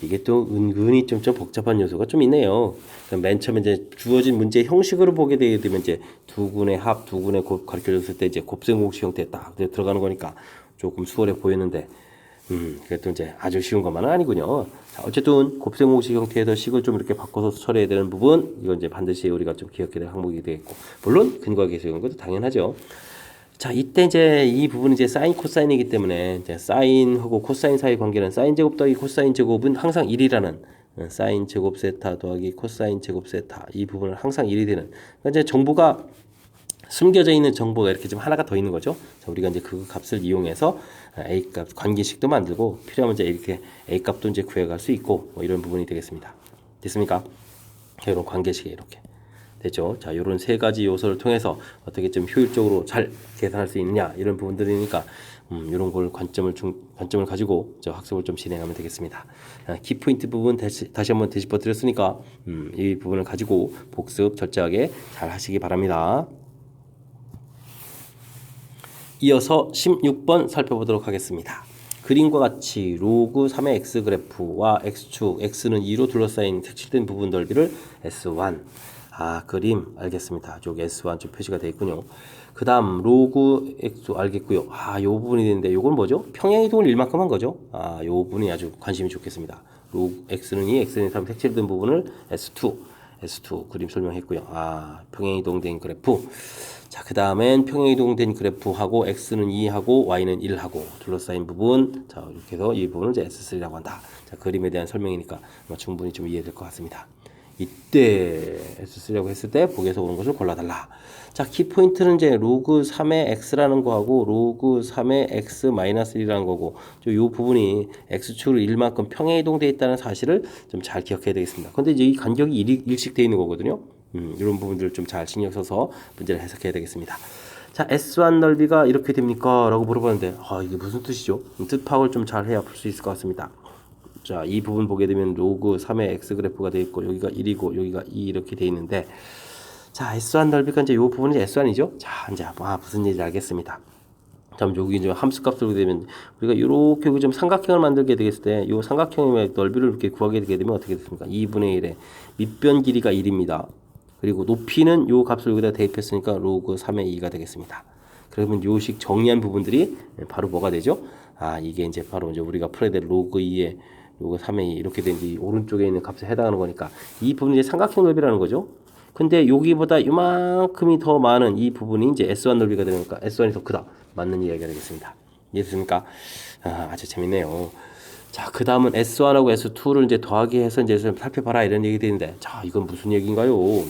A: 이게 또 은근히 좀 복잡한 요소가 좀 있네요. 맨 처음에 이제 주어진 문제 형식으로 보게 되면 이제 두근의 합, 두근의 곱 가르쳐줬을 때 이제 곱셈공식 형태에 딱 들어가는 거니까 조금 수월해 보이는데, 그래도 이제 아주 쉬운 것만은 아니군요. 자, 어쨌든 곱셈공식 형태에서 식을 좀 이렇게 바꿔서 처리해야 되는 부분, 이건 이제 반드시 우리가 좀 기억해야 될 항목이 되겠고, 물론 근거가 계속 이런 것도 당연하죠. 자, 이때 이제 이 부분은 이제 사인 코사인이기 때문에 이제 사인하고 코사인 사이 관계는 사인 제곱 더하기 코사인 제곱은 항상 1이라는 사인 제곱 세타 더하기 코사인 제곱 세타 이 부분은 항상 1이 되는 그러니까 이제 정보가 숨겨져 있는 정보가 이렇게 좀 하나가 더 있는 거죠. 자, 우리가 이제 그 값을 이용해서 A 값 관계식도 만들고 필요하면 이제 이렇게 A 값도 이제 구해갈 수 있고 뭐 이런 부분이 되겠습니다. 됐습니까? 이런 관계식에 이렇게. 되죠. 자, 이런 세 가지 요소를 통해서 어떻게 좀 효율적으로 잘 계산할 수 있느냐 이런 부분들이니까 이런 걸 관점을 가지고 저 학습을 좀 진행하면 되겠습니다. 키포인트 부분 다시 한번 되짚어 드렸으니까 이 부분을 가지고 복습 철저하게 잘 하시기 바랍니다. 이어서 16번 살펴보도록 하겠습니다. 그림과 같이 로그 3의 x 그래프와 x축 x는 2로 둘러싸인 색칠된 부분 넓이를 S1 그림 알겠습니다. 쪽 S1 쪽 표시가 되어 있군요. 그 다음 로그 X 알겠고요. 요 부분이 되는데 요건 뭐죠? 평행이동을 1만큼 한 거죠. 요 부분이 아주 관심이 좋겠습니다. 로그 X는 2, X는 3 색칠된 부분을 S2 그림 설명했고요. 평행이동된 그래프. 자, 그 다음엔 평행이동된 그래프하고 X는 2하고 Y는 1하고 둘러싸인 부분. 자, 이렇게 해서 이 부분을 이제 S3라고 한다. 자, 그림에 대한 설명이니까 충분히 좀 이해될 것 같습니다. 이때 S3라고 했을 때 보기에서 오는 것을 골라달라. 자, 키포인트는 이제 로그 3의 x라는 거하고 로그 3의 x 마이너스 1이라는 거고 이 부분이 x축으로 1만큼 평행이동되어 있다는 사실을 좀 잘 기억해야 되겠습니다. 근데 이제 이 간격이 일식되어 있는 거거든요. 이런 부분들을 좀 잘 신경 써서 문제를 해석해야 되겠습니다. 자, S1 넓이가 이렇게 됩니까? 라고 물어봤는데 이게 무슨 뜻이죠? 뜻 파악을 좀 잘 해야 풀 수 있을 것 같습니다. 자, 이 부분 보게 되면 로그 3의 x 그래프가 되어 있고 여기가 1이고 여기가 2 이렇게 되어 있는데 자, S1 넓이가 이제 이 부분이 S1이죠. 자, 이제 무슨 얘기인지 알겠습니다. 다음 여기 이제 함수값으로 보게 되면 우리가 이렇게 좀 삼각형을 만들게 되겠을 때 이 삼각형의 넓이를 이렇게 구하게 되게 되면 어떻게 됐습니까? 2분의 1의 밑변 길이가 1입니다. 그리고 높이는 이 값을 여기다 대입했으니까 로그 3의 2가 되겠습니다. 그러면 요식 정리한 부분들이 바로 뭐가 되죠? 이게 이제 바로 이제 우리가 풀어야 될 로그 2의 요거 3의 2 이렇게 된 이 오른쪽에 있는 값에 해당하는 거니까 이 부분이 이제 삼각형 넓이라는 거죠. 근데 여기보다 이만큼이 더 많은 이 부분이 이제 S1 넓이가 되니까 S1이 더 크다. 맞는 이야기가 되겠습니다. 이해됐습니까? 아주 재밌네요. 자, 그 다음은 S1하고 S2를 이제 더하기 해서 이제 살펴봐라 이런 얘기 되는데 자, 이건 무슨 얘기인가요?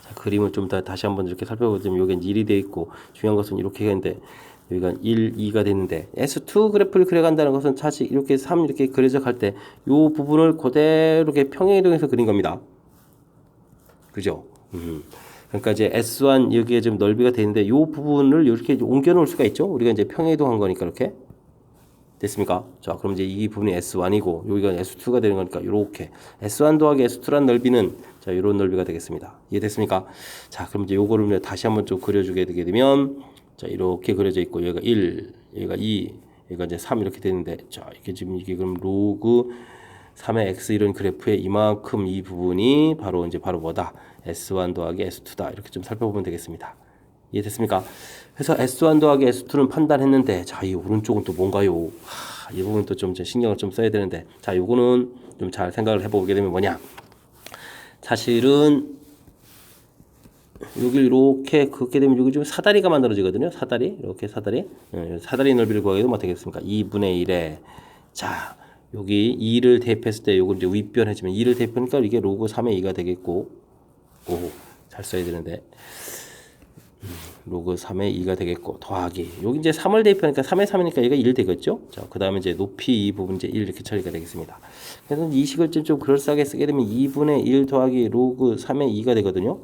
A: 자, 그림을 좀 다시 한번 이렇게 살펴보자면 여기는 1이 되어 있고 중요한 것은 이렇게 했는데 여기가 1, 2가 됐는데 S2 그래프를 그려간다는 것은 사실 이렇게 3 이렇게 그려져 갈 때 이 부분을 그대로 이렇게 평행이동해서 그린 겁니다. 그죠? 그러니까 이제 S1 여기에 좀 넓이가 되는데 이 부분을 이렇게 옮겨 놓을 수가 있죠. 우리가 이제 평행이동한 거니까 이렇게 됐습니까? 자, 그럼 이제 이 부분이 S1이고 여기가 S2가 되는 거니까 이렇게 S1 더하기 S2란 넓이는 자, 이런 넓이가 되겠습니다. 이해됐습니까? 자, 그럼 이제 요거를 다시 한번 좀 그려주게 되게 되면 자, 이렇게 그려져 있고 여기가 1, 여기가 2, 여기가 이제 3 이렇게 되는데 자, 이게 지금 이게 그럼 로그 3의 x 이런 그래프에 이만큼 이 부분이 바로 뭐다? S1 더하기 S2다. 이렇게 좀 살펴보면 되겠습니다. 이해됐습니까? 그래서 S1 더하기 S2는 판단했는데 자, 이 오른쪽은 또 뭔가요? 이 부분 또 좀 신경을 좀 써야 되는데 자, 요거는 좀 잘 생각을 해보게 되면 뭐냐? 사실은 여기 이렇게 긋게 되면 여기 좀 사다리가 만들어지거든요. 사다리 이렇게 사다리 넓이를 구하게 되면 어떻게 되겠습니까? 2분의 1에 자, 여기 2를 대입했을 때 요거 이제 윗변해지면 2를 대입하니까 이게 로그 3의 2가 되겠고 잘 써야 되는데 로그 3의 2가 되겠고 더하기 여기 이제 3을 대입하니까 3의 3이니까 얘가 1 되겠죠. 자, 그 다음에 이제 높이 이 부분 이제 1 이렇게 처리가 되겠습니다. 그래서 이 식을 좀 그럴싸하게 쓰게 되면 2분의 1 더하기 로그 3의 2가 되거든요.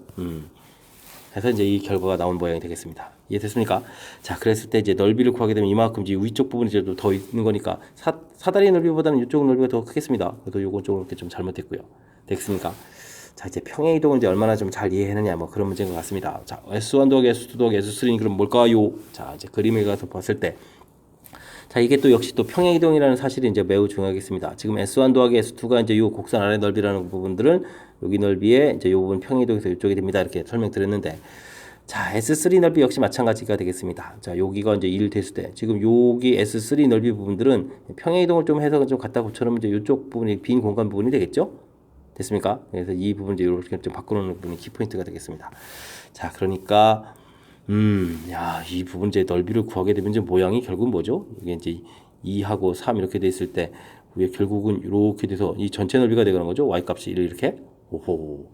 A: 그래서 이제 이 결과가 나온 모양이 되겠습니다. 이해됐습니까? 자, 그랬을 때 이제 넓이를 구하게 되면 이만큼 이제 위쪽 부분이 이제 더 있는 거니까 사다리 넓이보다는 이쪽 넓이가 더 크겠습니다. 그래도 요건 좀 이렇게 좀 잘못됐고요. 됐습니까? 자, 이제 평행 이동을 이제 얼마나 좀 잘 이해했느냐 뭐 그런 문제인 것 같습니다. 자, S1 더하기 S2 더하기 S3는 그럼 뭘까요? 자, 이제 그림을 가서 봤을 때 자, 이게 또 역시 또 평행 이동이라는 사실이 이제 매우 중요하겠습니다. 지금 S1 더하기 S2가 이제 요 곡선 아래 넓이라는 부분들은 여기 넓이에 이제 요 부분 평행 이동해서 이쪽이 됩니다. 이렇게 설명드렸는데 자, S3 넓이 역시 마찬가지가 되겠습니다. 자, 여기가 이제 1 됐을 때 지금 여기 S3 넓이 부분들은 평행 이동을 좀 해서 좀 갖다 붙여놓으면 이제 이쪽 부분이 빈 공간 부분이 되겠죠? 됐습니까? 그래서 이 부분 이제 이렇게 좀 바꿔놓는 부분이 키포인트가 되겠습니다. 자, 그러니까 야, 이 부분 이제 넓이를 구하게 되면 이제 모양이 결국 뭐죠? 이게 이제 2하고 3 이렇게 돼 있을 때 위에 결국은 이렇게 돼서 이 전체 넓이가 되는 거죠. y 값이 1 이렇게. 오호.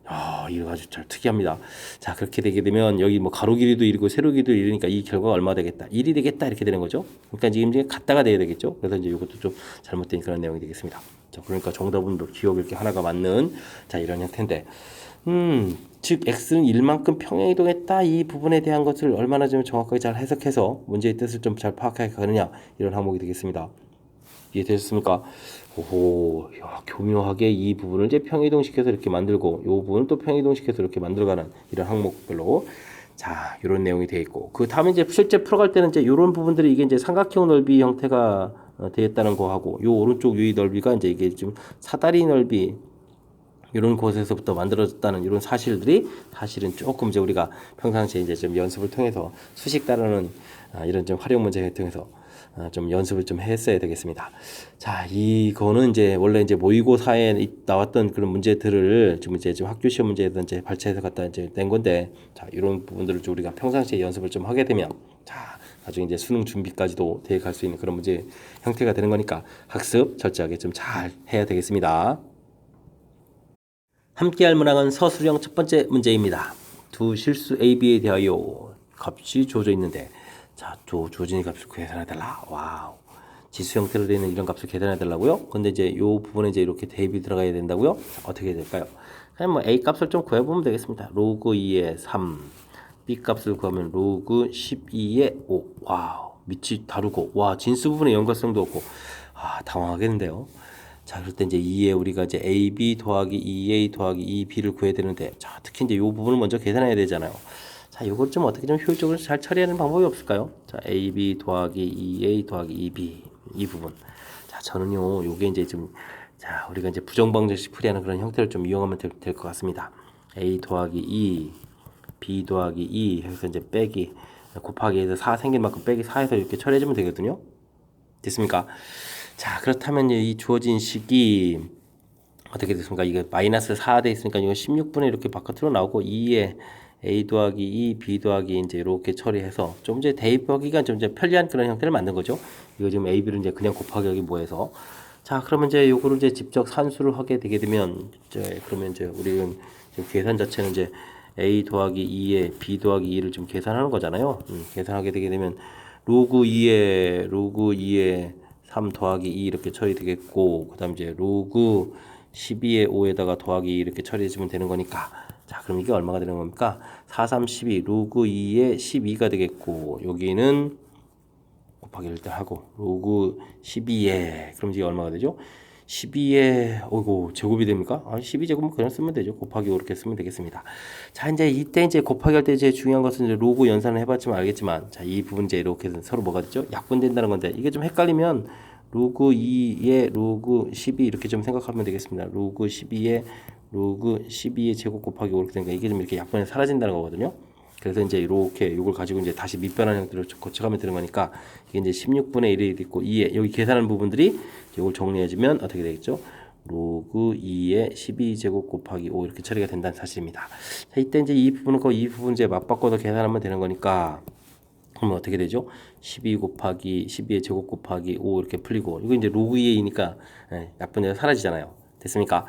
A: 야, 이거 아주 잘 특이합니다. 자, 그렇게 되게 되면 여기 뭐 가로 길이도 1이고 세로 길이도 1이니까 이 결과가 얼마 되겠다? 1이 되겠다 이렇게 되는 거죠. 그러니까 지금 이제 같다가 돼야 되겠죠. 그래서 이제 이것도 좀 잘못된 그런 내용이 되겠습니다. 자, 그러니까 정답은 뭐 기억 이렇게 하나가 맞는 자, 이런 형태인데 즉 x는 1만큼 평행 이동했다 이 부분에 대한 것을 얼마나 좀 정확하게 잘 해석해서 문제의 뜻을 좀 잘 파악해 가느냐 이런 항목이 되겠습니다. 이해되셨습니까? 오호, 야, 교묘하게 이 부분을 이제 평이동시켜서 이렇게 만들고, 이 부분을 또 평이동시켜서 이렇게 만들어가는 이런 항목별로 자, 이런 내용이 되어 있고, 그 다음에 이제 실제 풀어갈 때는 이제 이런 부분들이 이게 이제 삼각형 넓이 형태가 되었다는 거하고, 요 오른쪽 유의 넓이가 이제 이게 좀 사다리 넓이 이런 곳에서부터 만들어졌다는 이런 사실들이 사실은 조금 이제 우리가 평상시에 이제 좀 연습을 통해서 수식 따르는 이런 좀 활용 문제를 통해서 좀 연습을 좀 했어야 되겠습니다. 자, 이거는 이제 원래 이제 모의고사에 나왔던 그런 문제들을 좀 이제 좀 학교 시험 문제에서 이제 발췌해서 갖다 이제 낸 건데, 자, 이런 부분들을 좀 우리가 평상시에 연습을 좀 하게 되면, 자, 나중에 이제 수능 준비까지도 되어 갈 수 있는 그런 문제 형태가 되는 거니까 학습 철저하게 좀 잘 해야 되겠습니다. 함께할 문항은 서술형 첫 번째 문제입니다. 두 실수 A, B에 대하여 값이 주어져 있는데 자, 주어진 값을 계산해달라. 와우. 지수 형태로 되어 있는 이런 값을 계산해달라고요? 근데 이제 이 부분에 이제 이렇게 대입이 들어가야 된다고요? 자, 어떻게 해야 될까요? 그냥 뭐 A 값을 좀 구해보면 되겠습니다. 로그 2의 3. B 값을 구하면 로그 12의 5. 와우. 밑이 다르고. 와, 진수 부분에 연관성도 없고. 아, 당황하겠는데요. 자, 그럴 때 이제 2에 우리가 이제 AB 더하기 2A 더하기 2B를 구해야 되는데, 자, 특히 이제 이 부분을 먼저 계산해야 되잖아요. 자, 이걸 좀 어떻게 좀 효율적으로 잘 처리하는 방법이 없을까요? 자, AB 더하기 2A 더하기 2B 이 부분. 자, 저는요, 요게 이제 좀, 자, 우리가 이제 부정방정식 풀이하는 그런 형태를 좀 이용하면 될 것 같습니다. A 더하기 2, B 더하기 2 해서 이제 빼기 곱하기 해서 4 생긴 만큼 빼기 4해서 이렇게 처리해주면 되거든요. 됐습니까? 자, 그렇다면 이 주어진 식이 어떻게 됐습니까? 이게 마이너스 4 돼 있으니까 이거 16분의 이렇게 바깥으로 나오고 2에 A 더하기 2, B 더하기 이제 이렇게 처리해서 좀 이제 대입하기가 좀 이제 편리한 그런 형태를 만든 거죠. 이거 지금 A, B를 이제 그냥 곱하기 여기 뭐해서 자, 그러면 이제 요거를 이제 직접 산수를 하게 되게 되면 이제 그러면 이제 우리는 지금 계산 자체는 이제 A 더하기 2에 B 더하기 2를 좀 계산하는 거잖아요. 계산하게 되게 되면 로그 2에 3 더하기 2 이렇게 처리되겠고, 그 다음 이제 로그 12의 5에다가 더하기 2 이렇게 처리해주면 되는 거니까, 자, 그럼 이게 얼마가 되는 겁니까? 4, 3, 12, 로그 2에 12가 되겠고, 여기는 곱하기를 일단 하고, 로그 12에, 그럼 이게 얼마가 되죠? 12에, 어이구, 제곱이 됩니까? 12제곱은 그냥 쓰면 되죠. 곱하기 이렇게 쓰면 되겠습니다. 자, 이제 이때 이제 곱하기 할 때 제일 중요한 것은 이제 로그 연산을 해봤지만 알겠지만, 자, 이 부분 이제 이렇게 서로 뭐가 됐죠? 약분된다는 건데, 이게 좀 헷갈리면, 로그 2에 로그 12 이렇게 좀 생각하면 되겠습니다. 로그 12에 로그 12의 제곱 곱하기 이렇게 되니까 이게 좀 이렇게 약분이 사라진다는 거거든요. 그래서 이제 이렇게 이걸 가지고 이제 다시 밑변환 형태로 거쳐가면 되는 거니까 이게 이제 16분의 1이 있고 2에 여기 계산하는 부분들이 이걸 정리해주면 어떻게 되겠죠? 로그 2의 12제곱 곱하기 5 이렇게 처리가 된다는 사실입니다. 자, 이때 이제 이 부분과 이 부분 이제 맞바꿔서 계산하면 되는 거니까 그러면 어떻게 되죠? 12 곱하기 12의 제곱 곱하기 5 이렇게 풀리고 이거 이제 로그 2이니까 약분해서 사라지잖아요. 됐습니까?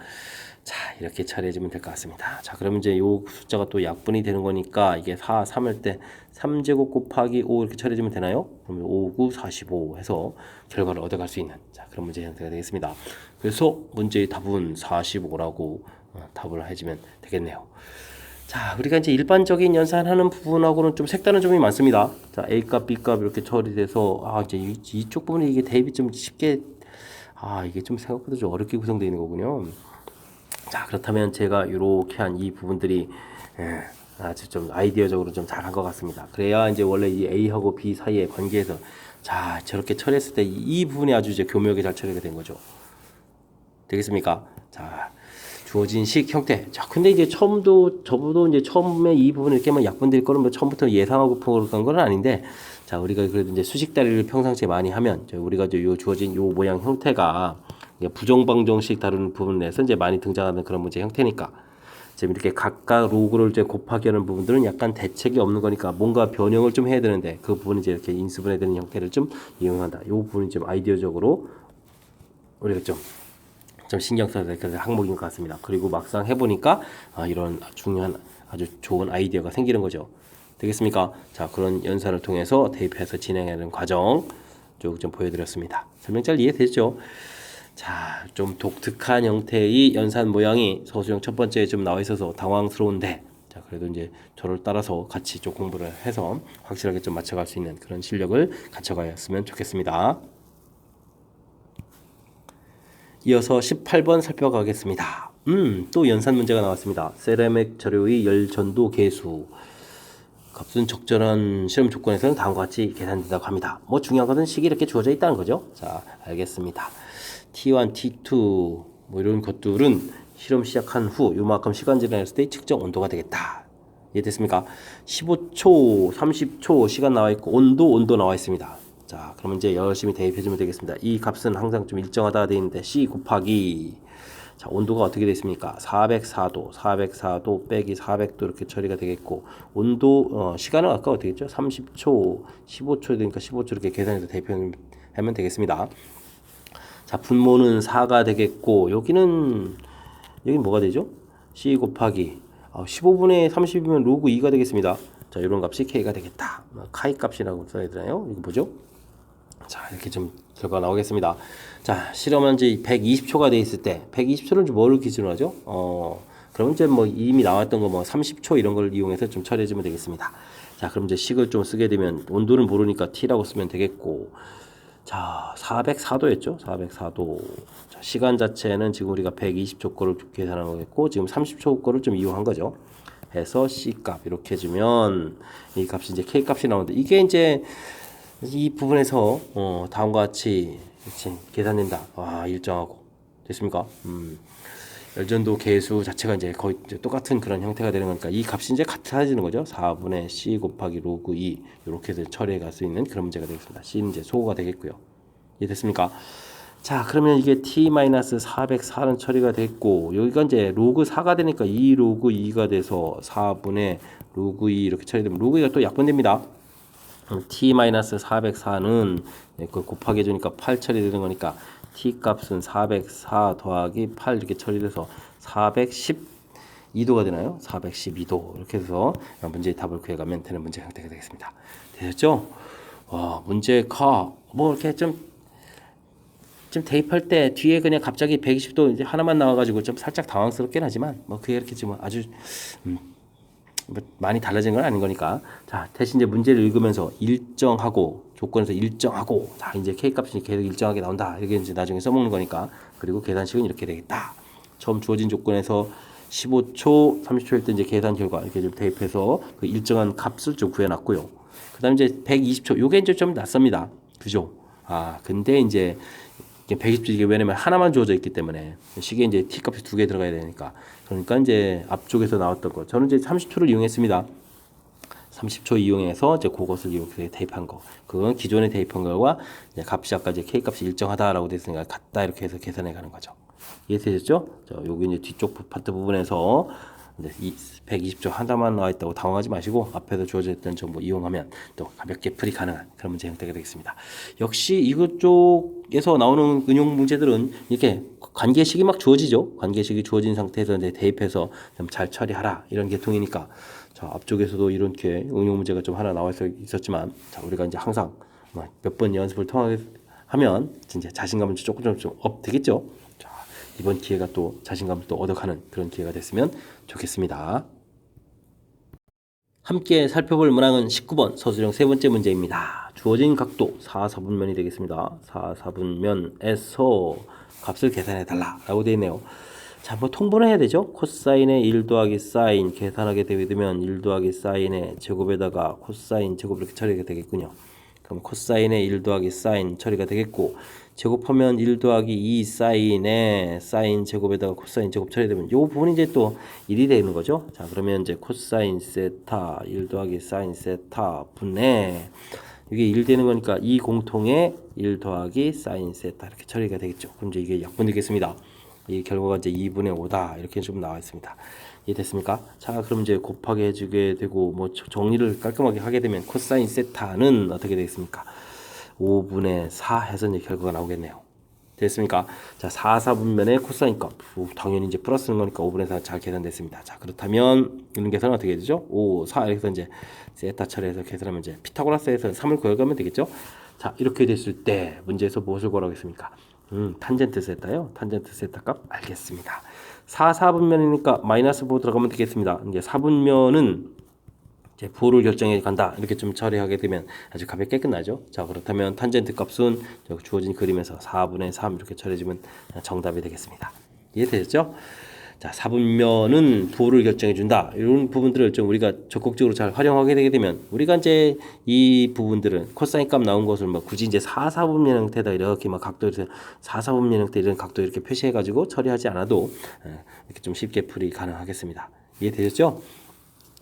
A: 자, 이렇게 처리해주면 될 것 같습니다. 자, 그러면 이제 요 숫자가 또 약분이 되는 거니까 이게 4, 3일 때 3제곱 곱하기 5 이렇게 처리해주면 되나요? 그러면 5, 9, 45 해서 결과를 얻어갈 수 있는 자, 그런 문제 형태가 되겠습니다. 그래서 문제의 답은 45라고 답을 해주면 되겠네요. 자, 우리가 이제 일반적인 연산하는 부분하고는 좀 색다른 점이 많습니다. 자, A값, B값 이렇게 처리돼서 이제 이쪽 부분이 이게 대입이 좀 쉽게 이게 좀 생각보다 좀 어렵게 구성되어 있는 거군요. 자, 그렇다면 제가 이렇게 한 이 부분들이 아주 좀 아이디어적으로 좀 잘한 것 같습니다. 그래야 이제 원래 이 A하고 B 사이의 관계에서 자, 저렇게 처리했을 때 이 부분이 아주 이제 교묘하게 잘 처리가 된 거죠. 되겠습니까? 자, 주어진 식 형태. 자, 근데 이제 저도 이제 처음에 이 부분을 이렇게 막 약분될 거는 뭐 처음부터 예상하고 그런 건 아닌데, 자, 우리가 그래도 이제 수식 다리를 평상시에 많이 하면, 우리가 이제 요 주어진 요 모양 형태가 부정방정식 다루는 부분에서 이제 많이 등장하는 그런 문제 형태니까, 지금 이렇게 각각 로그를 이제 곱하기 하는 부분들은 약간 대책이 없는 거니까 뭔가 변형을 좀 해야 되는데, 그 부분이 이제 이렇게 인수분해 되는 형태를 좀 이용한다. 요 부분이 좀 아이디어적으로 우리가 좀 신경 써야 될 그런 항목인 것 같습니다. 그리고 막상 해보니까 이런 중요한 아주 좋은 아이디어가 생기는 거죠. 되겠습니까? 자, 그런 연산을 통해서 대입해서 진행하는 과정 쭉 좀 보여드렸습니다. 설명 잘 이해되죠? 자, 좀 독특한 형태의 연산 모양이 서술형 첫 번째에 좀 나와 있어서 당황스러운데, 자, 그래도 이제 저를 따라서 같이 좀 공부를 해서 확실하게 좀 맞춰갈 수 있는 그런 실력을 갖춰가였으면 좋겠습니다. 이어서 18번 살펴가겠습니다. 또 연산 문제가 나왔습니다. 세라믹 재료의 열 전도 계수 값은 적절한 실험 조건에서는 다음과 같이 계산된다고 합니다. 뭐 중요한 것은 식이 이렇게 주어져 있다는 거죠. 자, 알겠습니다. T1, T2 뭐 이런 것들은 실험 시작한 후 요만큼 시간 지났을 때 측정 온도가 되겠다. 이해됐습니까? 15초, 30초 시간 나와 있고 온도 나와 있습니다. 자, 그러면 이제 열심히 대입해주면 되겠습니다. 이 값은 항상 좀 일정하다 되어 있는데 C 곱하기 자, 온도가 어떻게 되어 있습니까? 404도 빼기 400도 이렇게 처리가 되겠고 온도 시간은 아까 어떻게 했죠? 30초, 15초 되니까 15초 이렇게 계산해서 대입하면 되겠습니다. 자, 분모는 4가 되겠고 여기는 뭐가 되죠? C 곱하기 15분의 30이면 로그 2가 되겠습니다. 자, 이런 값이 K가 되겠다. 카이 값이라고 써야 되나요? 이거 뭐죠? 자, 이렇게 좀 결과가 나오겠습니다. 자, 실험은 이제 120초가 돼 있을 때 120초를 뭐를 기준으로 하죠? 그럼 이제 뭐 이미 나왔던 거 뭐 30초 이런 걸 이용해서 좀 처리해 주면 되겠습니다. 자, 그럼 이제 식을 좀 쓰게 되면 온도는 모르니까 T라고 쓰면 되겠고, 자, 404도였죠? 404도. 자, 시간 자체는 지금 우리가 120초 거를 계산한 거겠고, 지금 30초 거를 좀 이용한 거죠. 해서 C 값 이렇게 해주면 이 값이 이제 K 값이 나오는데 이게 이제 이 부분에서 다음과 같이 계산된다. 일정하고 됐습니까? 열전도 계수 자체가 이제 거의 이제 똑같은 그런 형태가 되는 거니까 이 값이 이제 같아지는 거죠. 4분의 C 곱하기 로그 2 이렇게 해서 처리해 갈 수 있는 그런 문제가 되겠습니다. C는 이제 소호가 되겠고요. 이해됐습니까? 자, 그러면 이게 T-404는 처리가 됐고 여기가 이제 로그 4가 되니까 2 로그 2가 돼서 4분의 로그 2 이렇게 처리되면 로그 2가 또 약분됩니다. T-404는 그 곱하기 해주니까 8 처리되는 거니까 T 값은 404 더하기 8 이렇게 처리돼서 412도가 되나요? 412도 이렇게 해서 문제의 답을 구해가면 되는 문제 형태가 되겠습니다. 되셨죠? 문제가 뭐 이렇게 좀 대입할 때 뒤에 그냥 갑자기 120도 이제 하나만 나와가지고 좀 살짝 당황스럽긴 하지만 뭐 그게 이렇게 좀 아주 많이 달라진 건 아닌 거니까. 자, 대신 이제 문제를 읽으면서 일정하고 조건에서 일정하고 자, 이제 K 값이 계속 일정하게 나온다. 이렇게 이제 나중에 써먹는 거니까. 그리고 계산식은 이렇게 되겠다. 처음 주어진 조건에서 15초, 30초일 때 이제 계산 결과 이렇게 좀 대입해서 그 일정한 값을 좀 구해놨고요. 그다음 이제 120초. 요게 이제 좀 낫습니다. 그죠? 근데 이제 120초 이게 왜냐면 하나만 주어져 있기 때문에 시계에 이제 T 값이 2개 들어가야 되니까 그러니까 이제 앞쪽에서 나왔던 거 저는 이제 30초를 이용했습니다. 30초 이용해서 이제 그것을 이렇게 대입한 거 그건 기존에 대입한 거와 이제 값이 아까 이제 K 값이 일정하다라고 됐으니까 같다 이렇게 해서 계산해 가는 거죠. 이해되셨죠? 자, 여기 이제 뒤쪽 파트 부분에서 근데 120조 하나만 나와 있다고 당황하지 마시고 앞에서 주어져 있던 정보 이용하면 또 가볍게 풀이 가능한 그런 문제 형태가 되겠습니다. 역시 이것 쪽에서 나오는 응용 문제들은 이렇게 관계식이 막 주어지죠. 관계식이 주어진 상태에서 이제 대입해서 좀 잘 처리하라 이런 계통이니까 자, 앞쪽에서도 이렇게 응용 문제가 좀 하나 나와 있었지만 자, 우리가 이제 항상 몇 번 연습을 통하면 진짜 자신감은 조금 업 되겠죠. 자, 이번 기회가 또 자신감을 또 얻어가는 그런 기회가 됐으면 좋겠습니다. 함께 살펴볼 문항은 19번 서술형 세 번째 문제입니다. 주어진 각도 4, 4분면이 되겠습니다. 4, 4분면에서 값을 계산해 달라 라고 되어 있네요. 자, 뭐 통분을 해야 되죠. 코사인의 1 더하기 사인 계산하게 되면 1 더하기 사인의 제곱에다가 코사인 제곱 이렇게 처리가 되겠군요. 그럼 코사인의 1 더하기 사인 처리가 되겠고 제곱하면 1 더하기 2 사인의 사인 제곱에다가 코사인 제곱 처리되면 이 부분이 이제 또 1이 되는 거죠. 자, 그러면 이제 코사인 세타 1 더하기 사인 세타 분의 이게 1 되는 거니까 이 공통의 1 더하기 사인 세타 이렇게 처리가 되겠죠. 그럼 이제 이게 약분되겠습니다. 이 결과가 이제 2분의 5다 이렇게 좀 나와 있습니다. 이해됐습니까? 자, 그럼 이제 곱하게 해주게 되고 뭐 정리를 깔끔하게 하게 되면 코사인 세타는 어떻게 되겠습니까? 5분의 4 해서 이제 결과가 나오겠네요. 됐습니까? 자, 4, 4분면의 코사인 값 당연히 이제 플러스는 거니까 5분의 4 잘 계산됐습니다. 자, 그렇다면 이런 계산은 어떻게 되죠? 5, 4 이렇게 이제 세타 처리해서 계산하면 이제 피타고라스에서 3을 구해가면 되겠죠? 자, 이렇게 됐을 때 문제에서 무엇을 구하라고 했습니까? 탄젠트 세타요. 탄젠트 세타 값 알겠습니다. 4, 4분면이니까 마이너스 보호 들어가면 되겠습니다. 이제 4분면은 이제 부호를 결정해 간다. 이렇게 좀 처리하게 되면 아주 가볍게 끝나죠. 자, 그렇다면 탄젠트 값은 주어진 그림에서 4분의 3 이렇게 처리해주면 정답이 되겠습니다. 이해되셨죠? 자, 4분면은 부호를 결정해 준다. 이런 부분들을 좀 우리가 적극적으로 잘 활용하게 되게 되면 우리가 이제 이 부분들은 코사인 값 나온 것을 뭐 굳이 이제 4, 4분면 형태다 이렇게 막 각도에서 4, 4분면 형태 이런 각도 이렇게 표시해 가지고 처리하지 않아도 이렇게 좀 쉽게 풀이 가능하겠습니다. 이해되셨죠?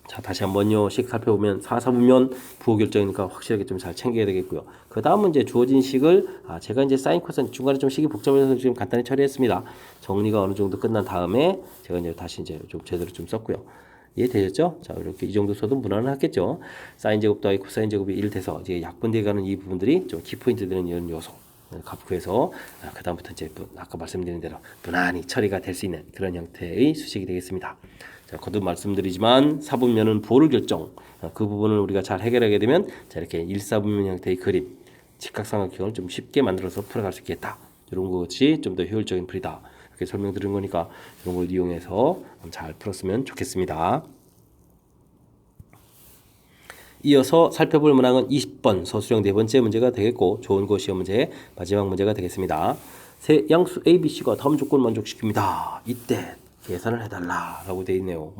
A: 자, 다시 한번요 식 살펴보면 4, 4분면 부호 결정이니까 확실하게 좀 잘 챙겨야 되겠고요. 그 다음은 이제 주어진 식을 제가 이제 사인 코사인 중간에 좀 식이 복잡해서 지금 간단히 처리했습니다. 정리가 어느 정도 끝난 다음에 제가 이제 다시 이제 좀 제대로 좀 썼고요. 이해되셨죠? 자, 이렇게 이 정도 써도 무난하겠죠. 사인 제곱 더하기 코사인 제곱이 1 돼서 이제 약분되어 가는 이 부분들이 좀 키포인트 되는 이런 요소 값 구해서 그 다음부터 이제 아까 말씀드린 대로 무난히 처리가 될 수 있는 그런 형태의 수식이 되겠습니다. 자, 거듭 말씀드리지만 4분면은 부호를 결정 그 부분을 우리가 잘 해결하게 되면 자, 이렇게 1, 4분면 형태의 그림 직각삼각형을 좀 쉽게 만들어서 풀어갈 수 있겠다. 이런 것이 좀 더 효율적인 풀이다. 이렇게 설명드린 거니까 이런 걸 이용해서 잘 풀었으면 좋겠습니다. 이어서 살펴볼 문항은 20번 서술형 네 번째 문제가 되겠고 좋은 거 시험 문제의 마지막 문제가 되겠습니다. 세 양수 A, B, C가 다음 조건을 만족시킵니다. 이때 계산을 해달라 라고 되어 있네요.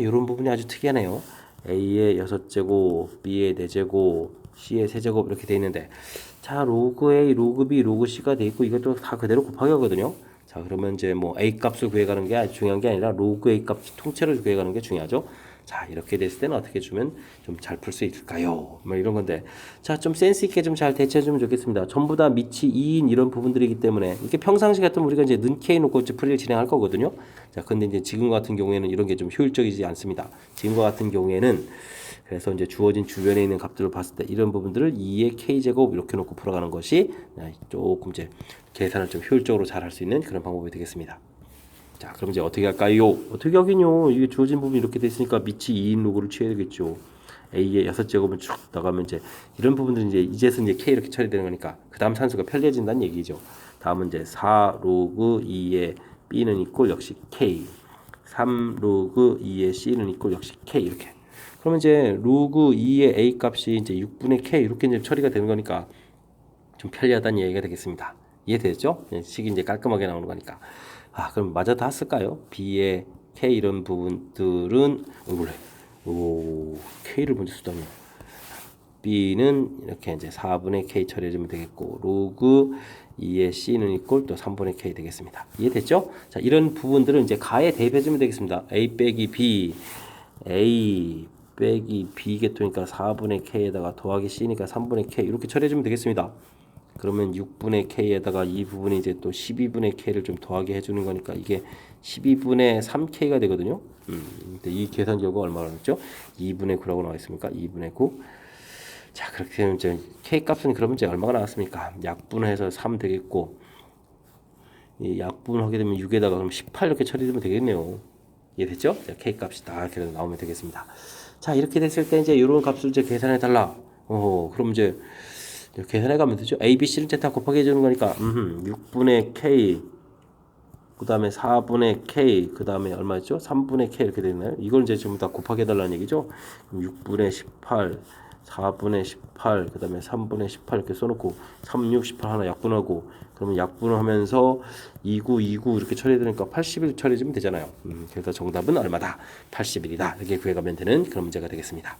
A: 이런 부분이 아주 특이하네요. A의 6제곱, B의 4제곱, C의 3제곱 이렇게 되어 있는데 자, 로그 A, 로그 B, 로그 C가 되어 있고 이것도 다 그대로 곱하기 하거든요. 자, 그러면 이제 뭐 A 값을 구해가는 게 중요한 게 아니라 로그 A 값 통째로 구해가는 게 중요하죠. 자, 이렇게 됐을 때는 어떻게 주면 좀 잘 풀 수 있을까요? 뭐 이런 건데 자, 좀 센스 있게 좀 잘 대처해 주면 좋겠습니다. 전부 다 밑이 2인 이런 부분들이기 때문에 이렇게 평상시 같으면 우리가 이제 는 K 놓고 이제 풀이를 진행할 거거든요. 자, 근데 이제 지금 같은 경우에는 이런 게 좀 효율적이지 않습니다. 지금과 같은 경우에는 그래서 이제 주어진 주변에 있는 값들을 봤을 때 이런 부분들을 2의 K제곱 이렇게 놓고 풀어가는 것이 조금 이제 계산을 좀 효율적으로 잘 할 수 있는 그런 방법이 되겠습니다. 자, 그럼 이제 어떻게 할까요? 어떻게 하긴요. 이게 주어진 부분이 이렇게 됐으니까 밑이 2인 로그를 취해야 되겠죠. A의 6제곱은 쭉 나가면 이제 이런 부분들은 이제 이제서 이제 K 이렇게 처리되는 거니까 그 다음 산수가 편리해진다는 얘기죠. 다음은 이제 4 로그 2의 B는 이꼴 역시 K 3 로그 2의 C는 이꼴 역시 K 이렇게 그러면 이제 로그 2의 A 값이 이제 6분의 K 이렇게 이제 처리가 되는 거니까 좀 편리하다는 얘기가 되겠습니다. 이해되죠? 식이 이제 깔끔하게 나오는 거니까. 그럼 마저 다 쓸까요? B의 K 이런 부분들은 원래 K를 먼저 쓰다니. B는 이렇게 이제 4분의 K 처리해주면 되겠고 로그 2의 C는 이꼴 또 3분의 K 되겠습니다. 이해됐죠? 자, 이런 부분들은 이제 가에 대입해주면 되겠습니다. A 빼기 B, A 빼기 B 계통이니까 4분의 K에다가 더하기 C니까 3분의 K 이렇게 처리해주면 되겠습니다. 그러면 6분의 k에다가 이 부분이 이제 또 12분의 k를 좀 더하게 해주는 거니까 이게 12분의 3k가 되거든요. 근데 이 계산 결과 얼마나 나왔죠? 2분의 9라고 나와 있습니까? 2분의 9. 자, 그렇게 되면 이제 k 값은 그러면 이제 얼마가 나왔습니까? 약분해서 3 되겠고, 이 약분하게 되면 6에다가 그럼 18 이렇게 처리되면 되겠네요. 이해됐죠? 자, k 값이 다 이렇게 나오면 되겠습니다. 자, 이렇게 됐을 때 이제 이런 값을 이제 계산해 달라. 그럼 이제 계산해 가면 되죠. a, b, c를 이제 다 곱하기 해주는 거니까 6분의 k, 그 다음에 4분의 k, 그 다음에 얼마였죠? 3분의 k 이렇게 되나요? 이걸 이제 전부 다 곱하기 해달라는 얘기죠. 6분의 18, 4분의 18, 그 다음에 3분의 18 이렇게 써놓고 3, 6, 18 하나 약분하고, 그러면 약분을 하면서 29, 29 이렇게 처리되니까 80일 처리해주면 되잖아요. 그래서 정답은 얼마다? 80일이다. 이렇게 구해가면 되는 그런 문제가 되겠습니다.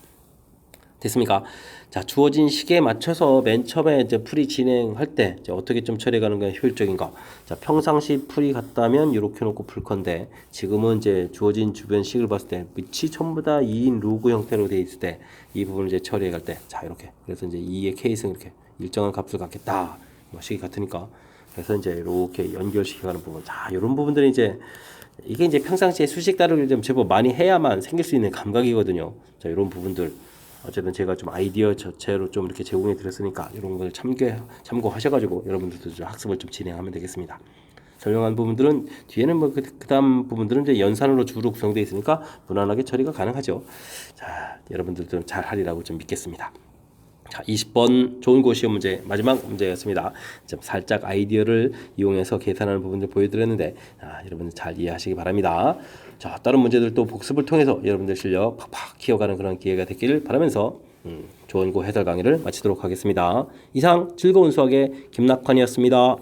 A: 됐습니까? 자, 주어진 시계에 맞춰서 맨 처음에 이제 풀이 진행할 때 이제 어떻게 좀 처리가는 게 효율적인가? 자, 평상시 풀이 같다면 이렇게 놓고 풀 건데, 지금은 이제 주어진 주변 식을 봤을 때 밑이 전부 다 2인 로그 형태로 되어 있을 때 이 부분을 이제 처리해 갈 때, 자, 이렇게. 그래서 이제 2의 케이스는 이렇게 일정한 값을 갖겠다. 식이 같으니까. 그래서 이제 이렇게 연결시켜가는 부분. 자, 이런 부분들이 이제 이게 이제 평상시에 수식 다루기를 좀 제법 많이 해야만 생길 수 있는 감각이거든요. 자, 이런 부분들. 어쨌든 제가 좀 아이디어 자체로 좀 이렇게 제공해 드렸으니까 이런 걸 참고하셔가지고 여러분들도 좀 학습을 좀 진행하면 되겠습니다. 설명한 부분들은 뒤에는 뭐 그다음 부분들은 이제 연산으로 주로 구성되어 있으니까 무난하게 처리가 가능하죠. 자, 여러분들도 잘 하리라고 좀 믿겠습니다. 자, 20번 좋은 고 시험 문제 마지막 문제였습니다. 좀 살짝 아이디어를 이용해서 계산하는 부분들 보여드렸는데, 여러분들 잘 이해하시기 바랍니다. 자, 다른 문제들도 복습을 통해서 여러분들 실력 팍팍 키워가는 그런 기회가 되기를 바라면서 좋은 고 해설 강의를 마치도록 하겠습니다. 이상 즐거운 수학의 김낙환이었습니다.